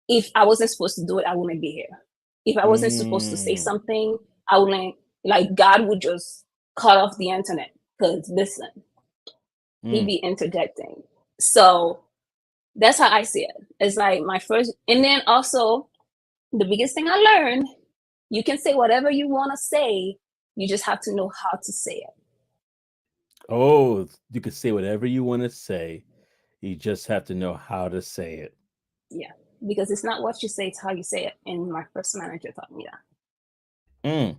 if I wasn't supposed to do it, I wouldn't be here. If I wasn't supposed to say Mm. something, I wouldn't, like, God would just cut off the internet because listen, he'd Mm. be interjecting. So that's how I see it. It's like my first, and then also the biggest thing I learned, you can say whatever you want to say, you just have to know how to say it. Oh, you can say whatever you want to say. You just have to know how to say it. Yeah. Because it's not what you say, it's how you say it. And my first manager taught me that. Mm.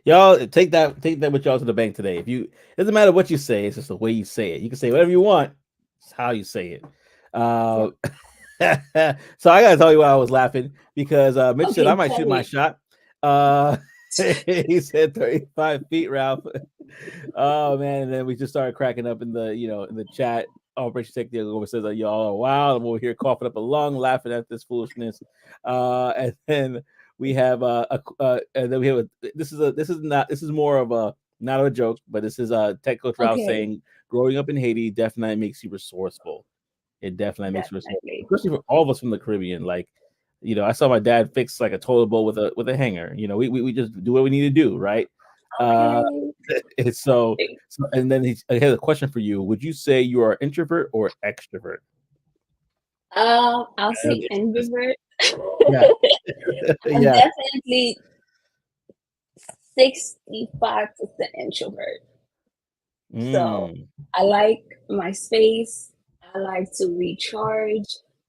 Y'all take that with y'all to the bank today. If you it doesn't matter what you say, it's just the way you say it. You can say whatever you want. It's how you say it. Yeah. Uh, so I gotta tell you why I was laughing because Mitch said I Okay, might tell shoot my me. shot. He said 35 feet, Ralph. Oh man, and then we just started cracking up in the in the chat. Operation Technique over says that y'all are wild. I'm over here coughing up a lung, laughing at this foolishness. And then we have and then we have this is more of a not a joke, but this is Tech Coach Ralph Okay, saying growing up in Haiti definitely makes you resourceful. It definitely makes you resourceful, definitely. especially for all of us from the Caribbean. Like, I saw my dad fix like a toilet bowl with a hanger. We just do what we need to do, right? Uh, Okay. and and then I had a question for you. Would you say you are introvert or extrovert? I'll I'll say get you this. ambivert. Yeah, I'm yeah. definitely 65% introvert. So Mm, I like my space. I like to recharge.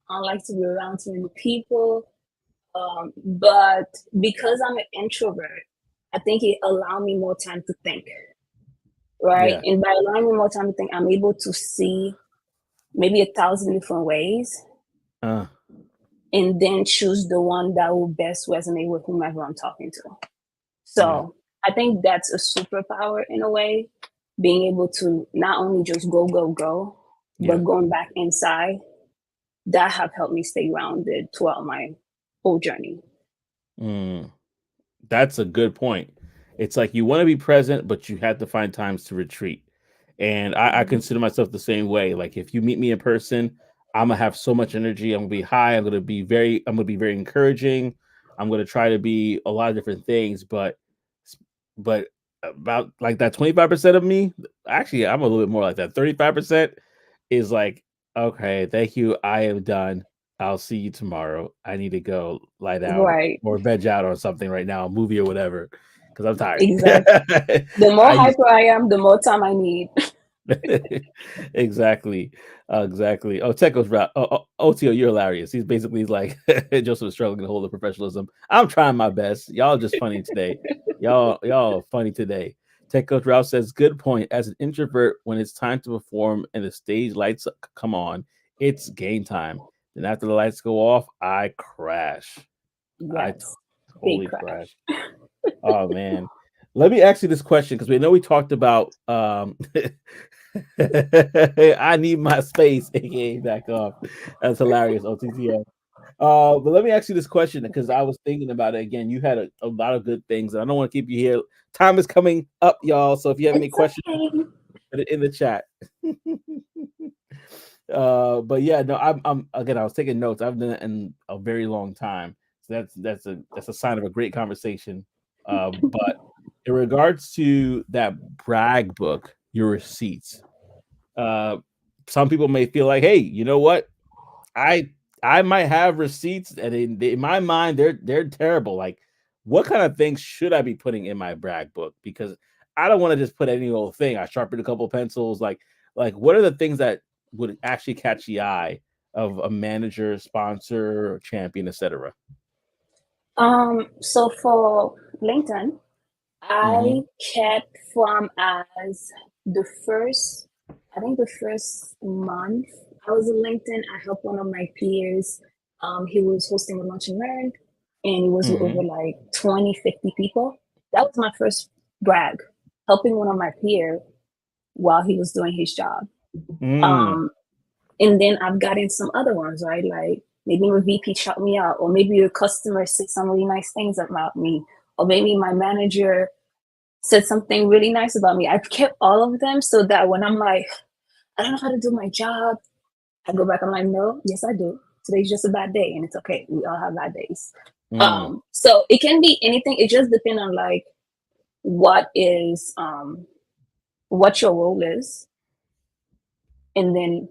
I like to be around too many people. But because I'm an introvert, I think it allowed me more time to think, right? yeah. And by allowing me more time to think, I'm able to see maybe 1,000 different ways Uh, and then choose the one that will best resonate with whomever I'm talking to. yeah. So I think that's a superpower in a way, being able to not only just go, go, go, Yeah. but going back inside, that have helped me stay grounded throughout my whole journey. Mm. That's a good point. It's like you want to be present, but you have to find times to retreat. And I Mhm. consider myself the same way. Like if you meet me in person, I'm gonna have so much energy. I'm gonna be high. I'm gonna be very encouraging. I'm gonna try to be a lot of different things, but about like that 25% of me, actually, I'm a little bit more like that. 35% is like, okay, thank you. I am done. I'll see you tomorrow. I need to go lie down Right, or veg out or something right now, a movie or whatever, because I'm tired. exactly. The more I used hyper I am, the more time I need. exactly, exactly. Oh, Teko's right. Otio, you're hilarious. He's like Joseph is struggling to hold the professionalism. I'm trying my best. Y'all just funny today. Y'all funny today. Tech Coach Ralph says, "Good point. As an introvert, when it's time to perform and the stage lights come on, it's game time. Then after the lights go off, I crash. I Yes, big totally crash. crash. Oh man, let me ask you this question because we know we talked about I need my space, aka back off. That's hilarious, OTTO. But let me ask you this question because I was thinking about it again. You had a lot of good things, and I don't want to keep you here. Time is coming up, y'all. So if you have any It's questions, okay. put it in the chat. But yeah, no, I'm again. I was taking notes. I've done it in a very long time, so that's a sign of a great conversation. But in regards to that brag book, your receipts, uh, some people may feel like, hey, you know what? I I might have receipts, and in my mind, they're terrible. Like, what kind of things should I be putting in my brag book? Because I don't want to just put any old thing. I sharpened a couple pencils. Like what are the things that would actually catch the eye of a manager, sponsor, champion, etc.? So for LinkedIn, Mm-hmm. I kept from as the first, I think the first month I was in LinkedIn, I helped one of my peers. He was hosting a lunch and learn, and it was Mm-hmm. over like 20, 50 people. That was my first brag, helping one of my peers while he was doing his job. Mm. Um, and then I've gotten some other ones, right? Like maybe my VP shout me out, or maybe your customer said some really nice things about me, or maybe my manager said something really nice about me. I've kept all of them so that when I'm like, I don't know how to do my job, I go back, I'm like, no, yes, I do. Today's just a bad day, and it's okay. We all have bad days. Mm. So it can be anything. It just depends on like what is what your role is, and then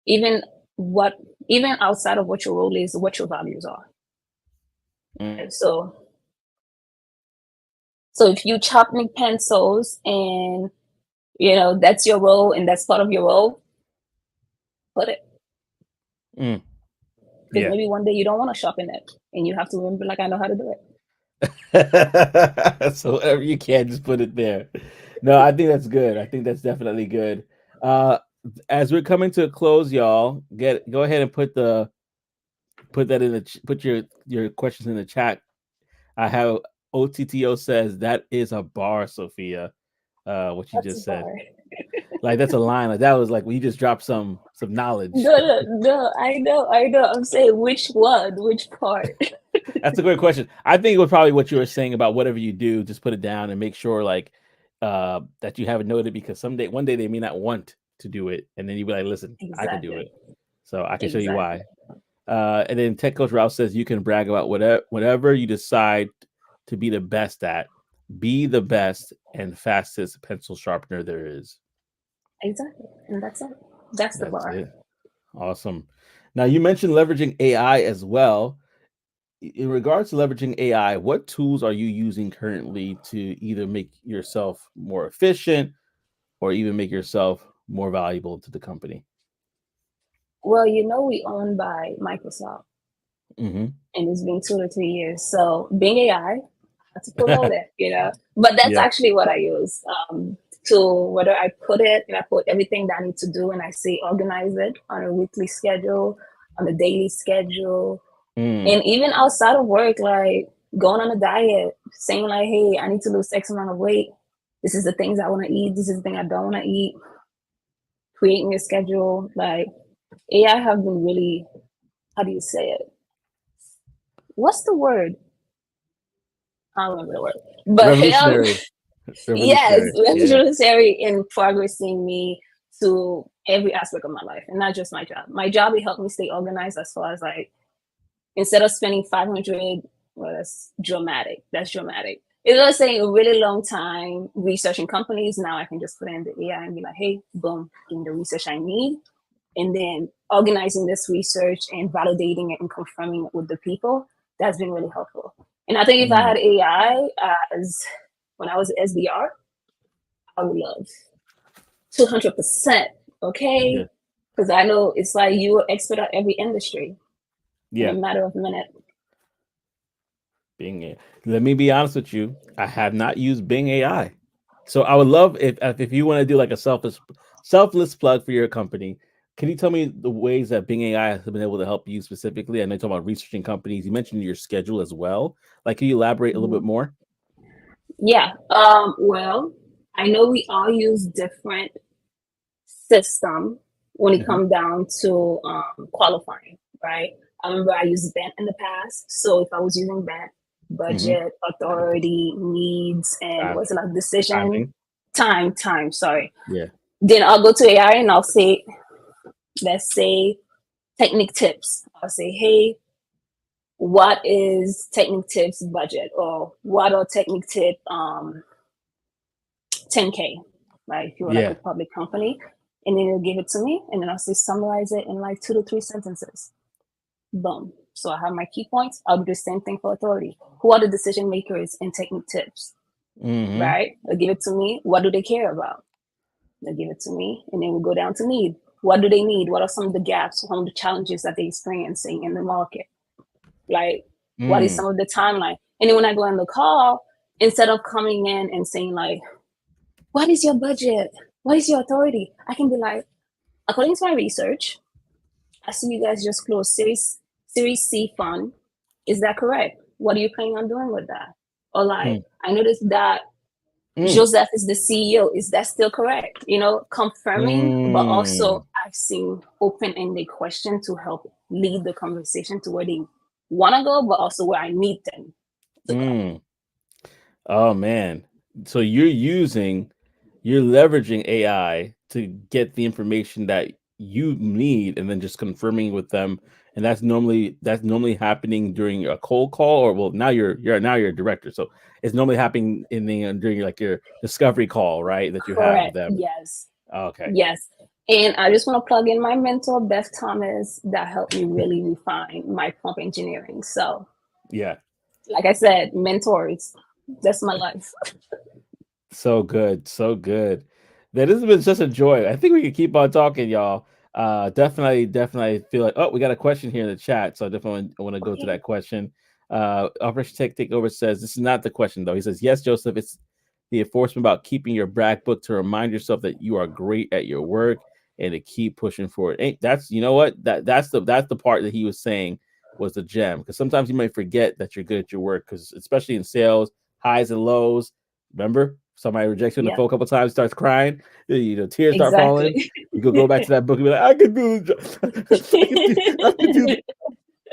even what even outside of what your role is, what your values are. Mm. So if you sharpening pencils and that's your role and that's part of your role, put it. Mm. Because Yeah. maybe one day you don't want to sharpen it and you have to remember like I know how to do it. So whatever you can, just put it there. No, I think that's good. I think that's definitely good. Uh, as we're coming to a close, y'all, go ahead and put that in put your questions in the chat. I have OTTO says that is a bar, Sophia. What you That's just said, bar. like that's a line. Like that was like when you just dropped some knowledge. No, I know. I'm saying which one, which part. That's a great question. I think it was probably what you were saying about whatever you do, just put it down and make sure like that you have it noted, because one day they may not want to do it, and then you be like, listen, I can do it, Exactly. so I can show you Exactly. why. And then Tech Coach Ralph says you can brag about whatever you decide to be the best at. Be the best and fastest pencil sharpener there is. Exactly. And that's it. That's the That's bar. it. Awesome. Now you mentioned leveraging AI as well. In regards to leveraging AI, what tools are you using currently to either make yourself more efficient or even make yourself more valuable to the company? Well, we owned by Microsoft Mm-hmm. and it's been 2 to 3 years. So being AI, I had to promote it. But that's Yeah. actually what I use. To whether I put it and I put everything that I need to do and I say organize it on a weekly schedule, on a daily schedule, Mm. and even outside of work, like going on a diet, saying like, hey, I need to lose X amount of weight. This is the things I want to eat. This is the thing I don't want to eat. Creating a schedule. Like AI have been really, how do you say it? What's the word? I don't remember the word. But Revolutionary. yes, Revolutionary. Yeah. necessary in progressing me to every aspect of my life and not just my job. My job, it helped me stay organized as far as like, instead of spending 500, well, that's dramatic. That's dramatic. It was saying a really long time researching companies. Now I can just put in the AI and be like, hey, boom, give me the research I need. And then organizing this research and validating it and confirming it with the people, that's been really helpful. And I think if I Mm. had AI as when I was an SDR, I would love 200%. Yeah. Okay. Because I know it's like you're an expert at every industry in a Yeah. matter of minutes. Bing AI. Let me be honest with you. I have not used Bing AI. So I would love if you want to do like a selfless plug for your company. Can you tell me the ways that Bing AI has been able to help you specifically? I know you talk about researching companies. You mentioned your schedule as well. Like, can you elaborate a little Mhm. bit more? Yeah. Well, I know we all use different system when it Hmm. comes down to qualifying, right? I remember I used BENT in the past. So if I was using BENT, Hmm. budget, authority, needs, and Time, what's it like decision, timing. time, sorry. Yeah. Then I'll go to AI and I'll say, let's say Technique tips. I'll say, hey, what is Technique tips budget? Or what are Technique tip 10K, right? If you were like a Yeah. public company, and then you'll give it to me, and then I'll say summarize it in like 2 to 3 sentences. Boom. So I have my key points. I'll do the same thing for authority. Who are the decision makers in Techniche tips? Mm-hmm. Right? They'll give it to me. What do they care about? They'll give it to me. And then we go down to need. What do they need? What are some of the gaps, some of the challenges that they're experiencing in the market? Like, what is some of the timeline? And then when I go on the call, instead of coming in and saying like, what is your budget? What is your authority? I can be like, according to my research, I see you guys just closed Series C fund. Is that correct? What are you planning on doing with that? Or like, I noticed that Joseph is the CEO. Is that still correct? You know, confirming, but also asking open-ended questions to help lead the conversation to where they want to go, but also where I need them to go. Oh man. So you're leveraging AI to get the information that you need and then just confirming with them. And that's normally happening during a cold call, or well, now you're a director. So it's normally happening during like your discovery call, right? That you have with Correct. them. Yes. Okay. Yes. And I just want to plug in my mentor, Beth Thomas, that helped me really refine my prompt engineering. So, Yeah. like I said, mentors, that's my life. So good, so good. That has been such a joy. I think we could keep on talking, y'all. Definitely feel like, oh, we got a question here in the chat, so I definitely want to go to Okay. that question. Operation Tech Takeover says this is not the question though. He says, yes, Joseph, it's the enforcement about keeping your brag book to remind yourself that you are great at your work and to keep pushing forward. Ain't that's you know what that's the part that he was saying was the gem, because sometimes you might forget that you're good at your work, because especially in sales, highs and lows. Remember, somebody rejects you on the Yeah, phone a couple times, starts crying, tears start falling. exactly. You could go back to that book and be like, I can do this. I can do this.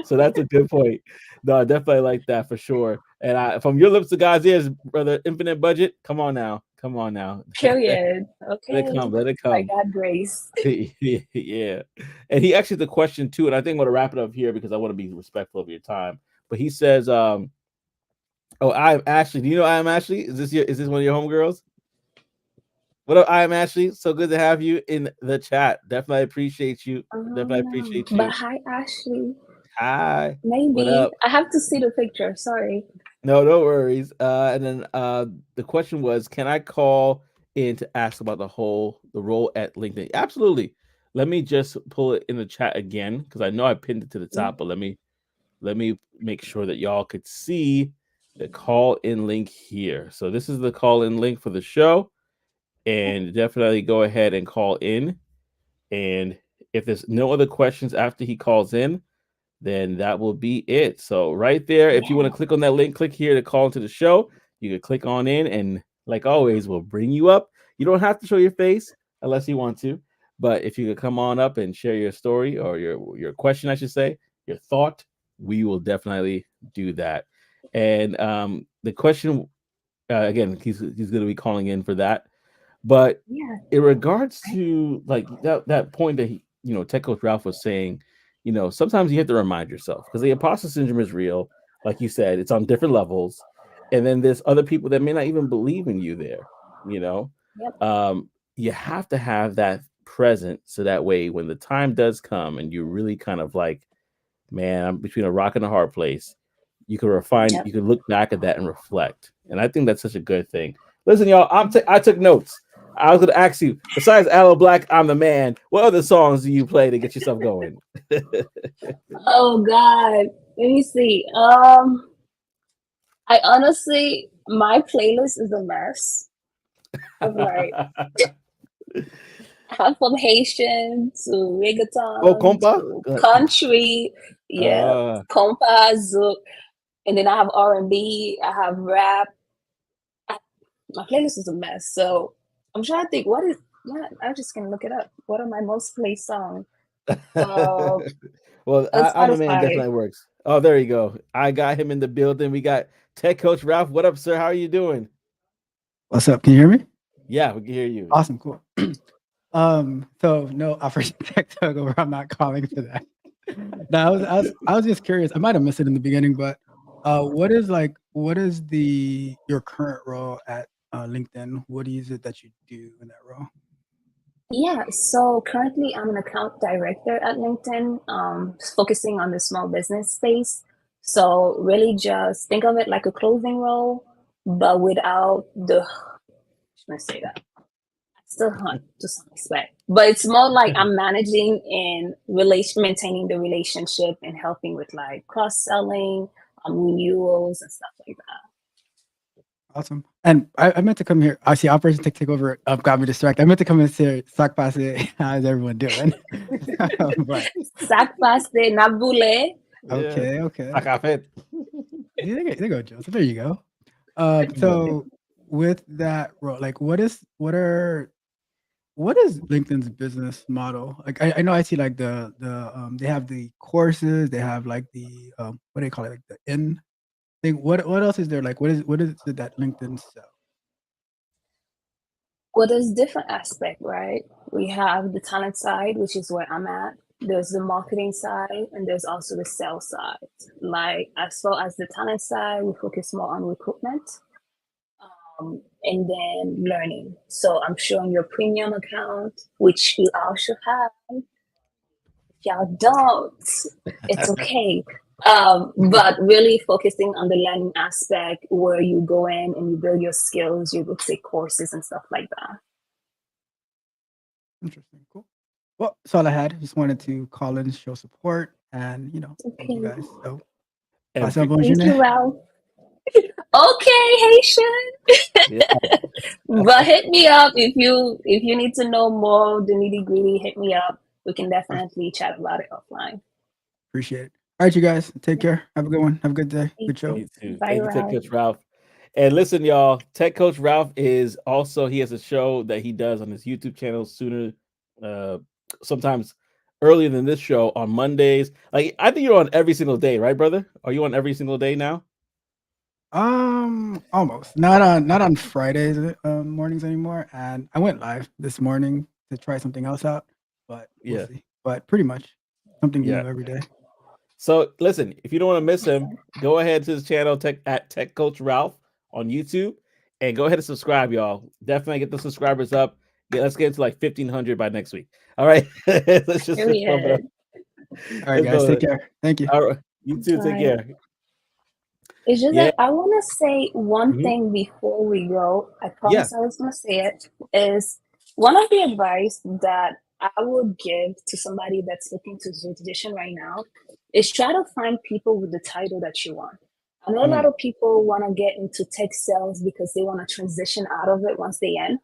So that's a good point. No, I definitely like that for sure. And from your lips to God's ears, brother, infinite budget. Come on now. Come on now. Period. Let it Okay. come. Let it By come. God grace. Yeah. And he actually the question too, and I think I'm gonna wrap it up here because I want to be respectful of your time. But he says, oh, I'm Ashley. Do you know I'm Ashley? Is this one of your homegirls? What up, I'm Ashley? So good to have you in the chat. Definitely appreciate you. Oh Definitely no. appreciate But you. hi, Ashley. Hi. What Maybe. up? I have to see the picture. Sorry. No worries. And then the question was, can I call in to ask about the role at LinkedIn? Absolutely. Let me just pull it in the chat again because I know I pinned it to the Yeah. top, but let me make sure that y'all could see the call in link here. So this is the call in link for the show, and definitely go ahead and call in. And if there's no other questions after he calls in, then that will be it. So right there, if you want to Yeah. click on that link, click here to call into the show. You can click on in, and like always, we'll bring you up. You don't have to show your face unless you want to, but if you could come on up and share your story or your question, I should say, your thought, we will definitely do that. And the question again, he's going to be calling in for that. But Yeah. in regards to like that point that Tech Coach Ralph was saying, sometimes you have to remind yourself because the imposter syndrome is real. Like you said, it's on different levels, and then there's other people that may not even believe in you there. You know, Yep. you have to have that present so that way when the time does come and you really kind of like, man, I'm between a rock and a hard place. Yep. You can look back at that and reflect, and I think that's such a good thing. Listen, y'all, I took notes. I was going to ask you, besides Aloe Black, I'm the Man, what other songs do you play to get yourself going? Oh God. Let me see. I honestly, my playlist is a mess of like half from Haitian to Oh, reggaeton compa? to country, yeah, Uh, compa, zouk, and then I have R&B, I have rap. I, my playlist is a mess. So I'm trying to think what is. Yeah, I'm just gonna look it up. What are my most played songs? Uh, well, on I'm the Man Spotify. definitely works. Oh, there you go. I got him in the building. We got Tech Coach Ralph. What up, sir? How are you doing? What's up? Can you hear me? Yeah, we can hear you. Awesome, cool. So no, Operation Tech Takeover. I'm not calling for that. No, I was just curious. I might have missed it in the beginning, but what is your current role at LinkedIn? What is it that you do in that role? Yeah, so currently I'm an account director at LinkedIn, focusing on the small business space. So really just think of it like a closing role, but without the, should I say that? Still hunt to some respect, but it's more like I'm managing and maintaining the relationship and helping with like cross selling, renewals and stuff like that. Awesome. And I meant to come here. I see Operation Take Over got me distracted. I meant to come and say, Sac Passe, how's everyone doing? But Sac passe, nabule. Yeah. okay. Akafet. Yeah, there you go, Joseph. There you go. So with that role, like what is LinkedIn's business model? Like I know I see like they have the courses, they have like the what do they call it, like the in thing. What else is there? Like what is it that LinkedIn sell? Well, there's different aspect, right? We have the talent side, which is where I'm at. There's the marketing side, and there's also the sales side. Like as far as the talent side, we focus more on recruitment, and then learning. So I'm showing your premium account, which you all should have. If y'all don't, it's okay. But really focusing on the learning aspect where you go in and you build your skills, you go take courses and stuff like that. Interesting. Cool. Well, that's all I had. Just wanted to call in, show support, and thank you Okay. guys. So, And pass on Thank you, bonjour. Ralph. Okay, Haitian. yeah. But hit me up if you need to know more the nitty gritty. Hit me up. We can definitely chat about it offline. Appreciate it. All right, you guys. Take care. Have a good one. Have a good day. Thank Good show. You too. Bye, Thank you, Tech Ralph. Coach Ralph. And listen, y'all, Tech Coach Ralph is also he has a show that he does on his YouTube channel sooner, uh, sometimes earlier than this show on Mondays. Like I think you're on every single day, right, brother? Are you on every single day now? Almost. Not on Fridays mornings anymore. And I went live this morning to try something else out, but we'll Yeah, see. But pretty much something yeah. new every day. So listen, if you don't want to miss him, go ahead to his channel at Tech Coach Ralph on YouTube and go ahead and subscribe, y'all. Definitely get the subscribers up. Let's get into like 1,500 by next week. All right, let's just bump it up. Period. All right, Let's guys. go. Take care. Thank you. All right, you too. Take Bye. care. It's just Yeah, that I want to say one mhm. thing before we go. I Yeah. promise I was going to say it. Is one of the advice that I would give to somebody that's looking to transition right now is try to find people with the title that you want. I know a lot Mm, of people want to get into tech sales because they want to transition out of it once they end.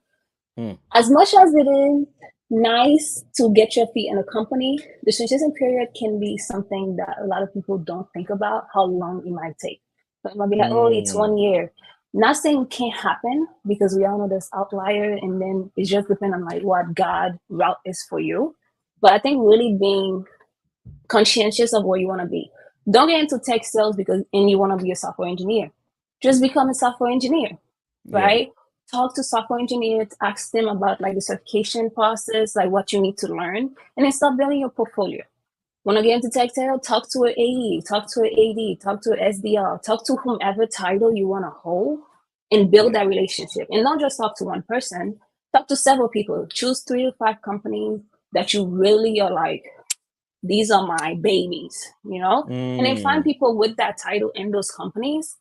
mm, As much as it is nice to get your feet in a company, the transition period can be something that a lot of people don't think about how long it might take. So it might be like, oh, it's mm. 1 year. Not saying it can't happen because we all know there's outlier and then it just depends on like what God route is for you. But I think really being conscientious of where you want to be. Don't get into tech sales because and you want to be a software engineer. Just become a software engineer, Yeah. right? Talk to software engineers, ask them about like the certification process, like what you need to learn, and then start building your portfolio. Want to get into tech sales? Talk to an AE, talk to an AD, talk to an SDR, talk to whomever title you want to hold, and build Yeah. that relationship. And not just talk to one person. Talk to several people. Choose 3 to 5 companies that you really are like, these are my babies, and then find Mm, people with that title in those companies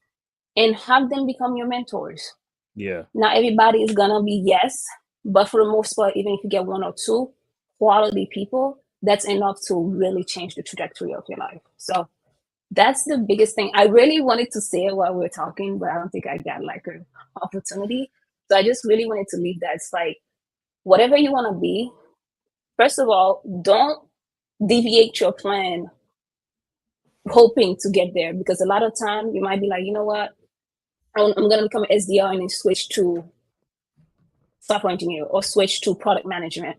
and have them become your mentors. yeah. Not everybody is gonna be yes, but for the most part, even if you get 1 or 2 quality people, that's enough to really change the trajectory of your life. So that's the biggest thing. I really wanted to say it while we were talking, but I don't think I got like an opportunity. So I just really wanted to leave that. It's like whatever you want to be, first of all, don't deviate your plan hoping to get there, because a lot of time you might be like, you know what, I'm going to become an SDR and then switch to software engineer or switch to product management.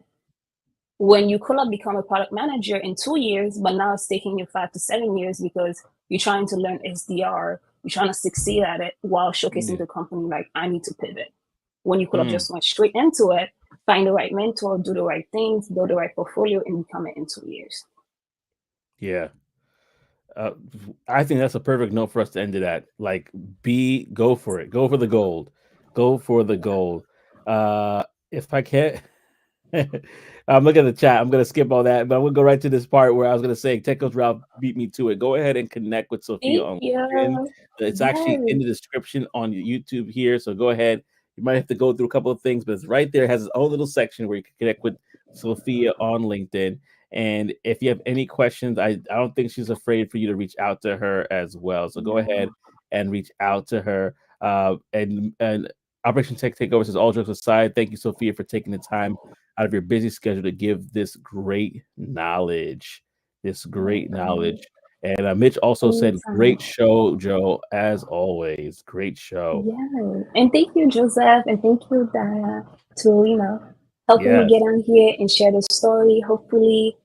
When you could have become a product manager in 2 years, but now it's taking you 5 to 7 years because you're trying to learn SDR, you're trying to succeed at it while showcasing Yeah. the company like, I need to pivot. When you could have Mm, just went straight into it, find the right mentor, do the right things, build the right portfolio, and become it in 2 years. yeah. Uh, I think that's a perfect note for us to end it at. Like, go for it. Go for the gold. Go for the gold. If I can't, I'm looking at the chat. I'm gonna skip all that, but I'm gonna go right to this part where I was gonna say Tech Coach Ralph beat me to it. Go ahead and connect with Sophia Thank on LinkedIn. you. It's actually Yes. in the description on YouTube here. So go ahead. You might have to go through a couple of things, but it's right there. It has its own little section where you can connect with Sophia on LinkedIn. And if you have any questions, I don't think she's afraid for you to reach out to her as well. So go ahead No. and reach out to her. And Operation Tech Takeover says, all jokes aside, thank you, Sophia, for taking the time out of your busy schedule to give this great knowledge. This great Welcome. knowledge. And Mitch also said, Anytime. great show, Joe, as always. Great show. Yeah. And thank you, Joseph, and thank you, Dana, to, helping me Yes. get on here and share the story. Hopefully,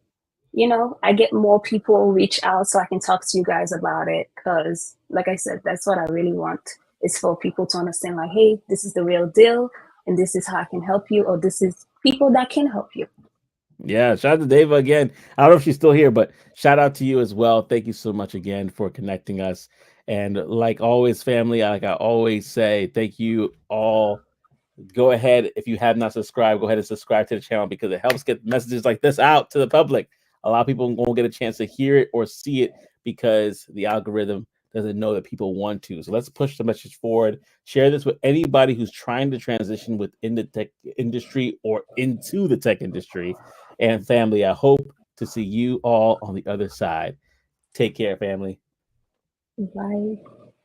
I get more people reach out so I can talk to you guys about it. Because, like I said, that's what I really want is for people to understand, like, hey, this is the real deal, and this is how I can help you, or this is people that can help you. Yeah, shout out to Dava again. I don't know if she's still here, but shout out to you as well. Thank you so much again for connecting us. And like always, family, like I always say, thank you all. Go ahead, if you have not subscribed, go ahead and subscribe to the channel because it helps get messages like this out to the public. A lot of people won't get a chance to hear it or see it because the algorithm doesn't know that people want to. So let's push the message forward. Share this with anybody who's trying to transition within the tech industry or into the tech industry. And family, I hope to see you all on the other side. Take care, family. Bye.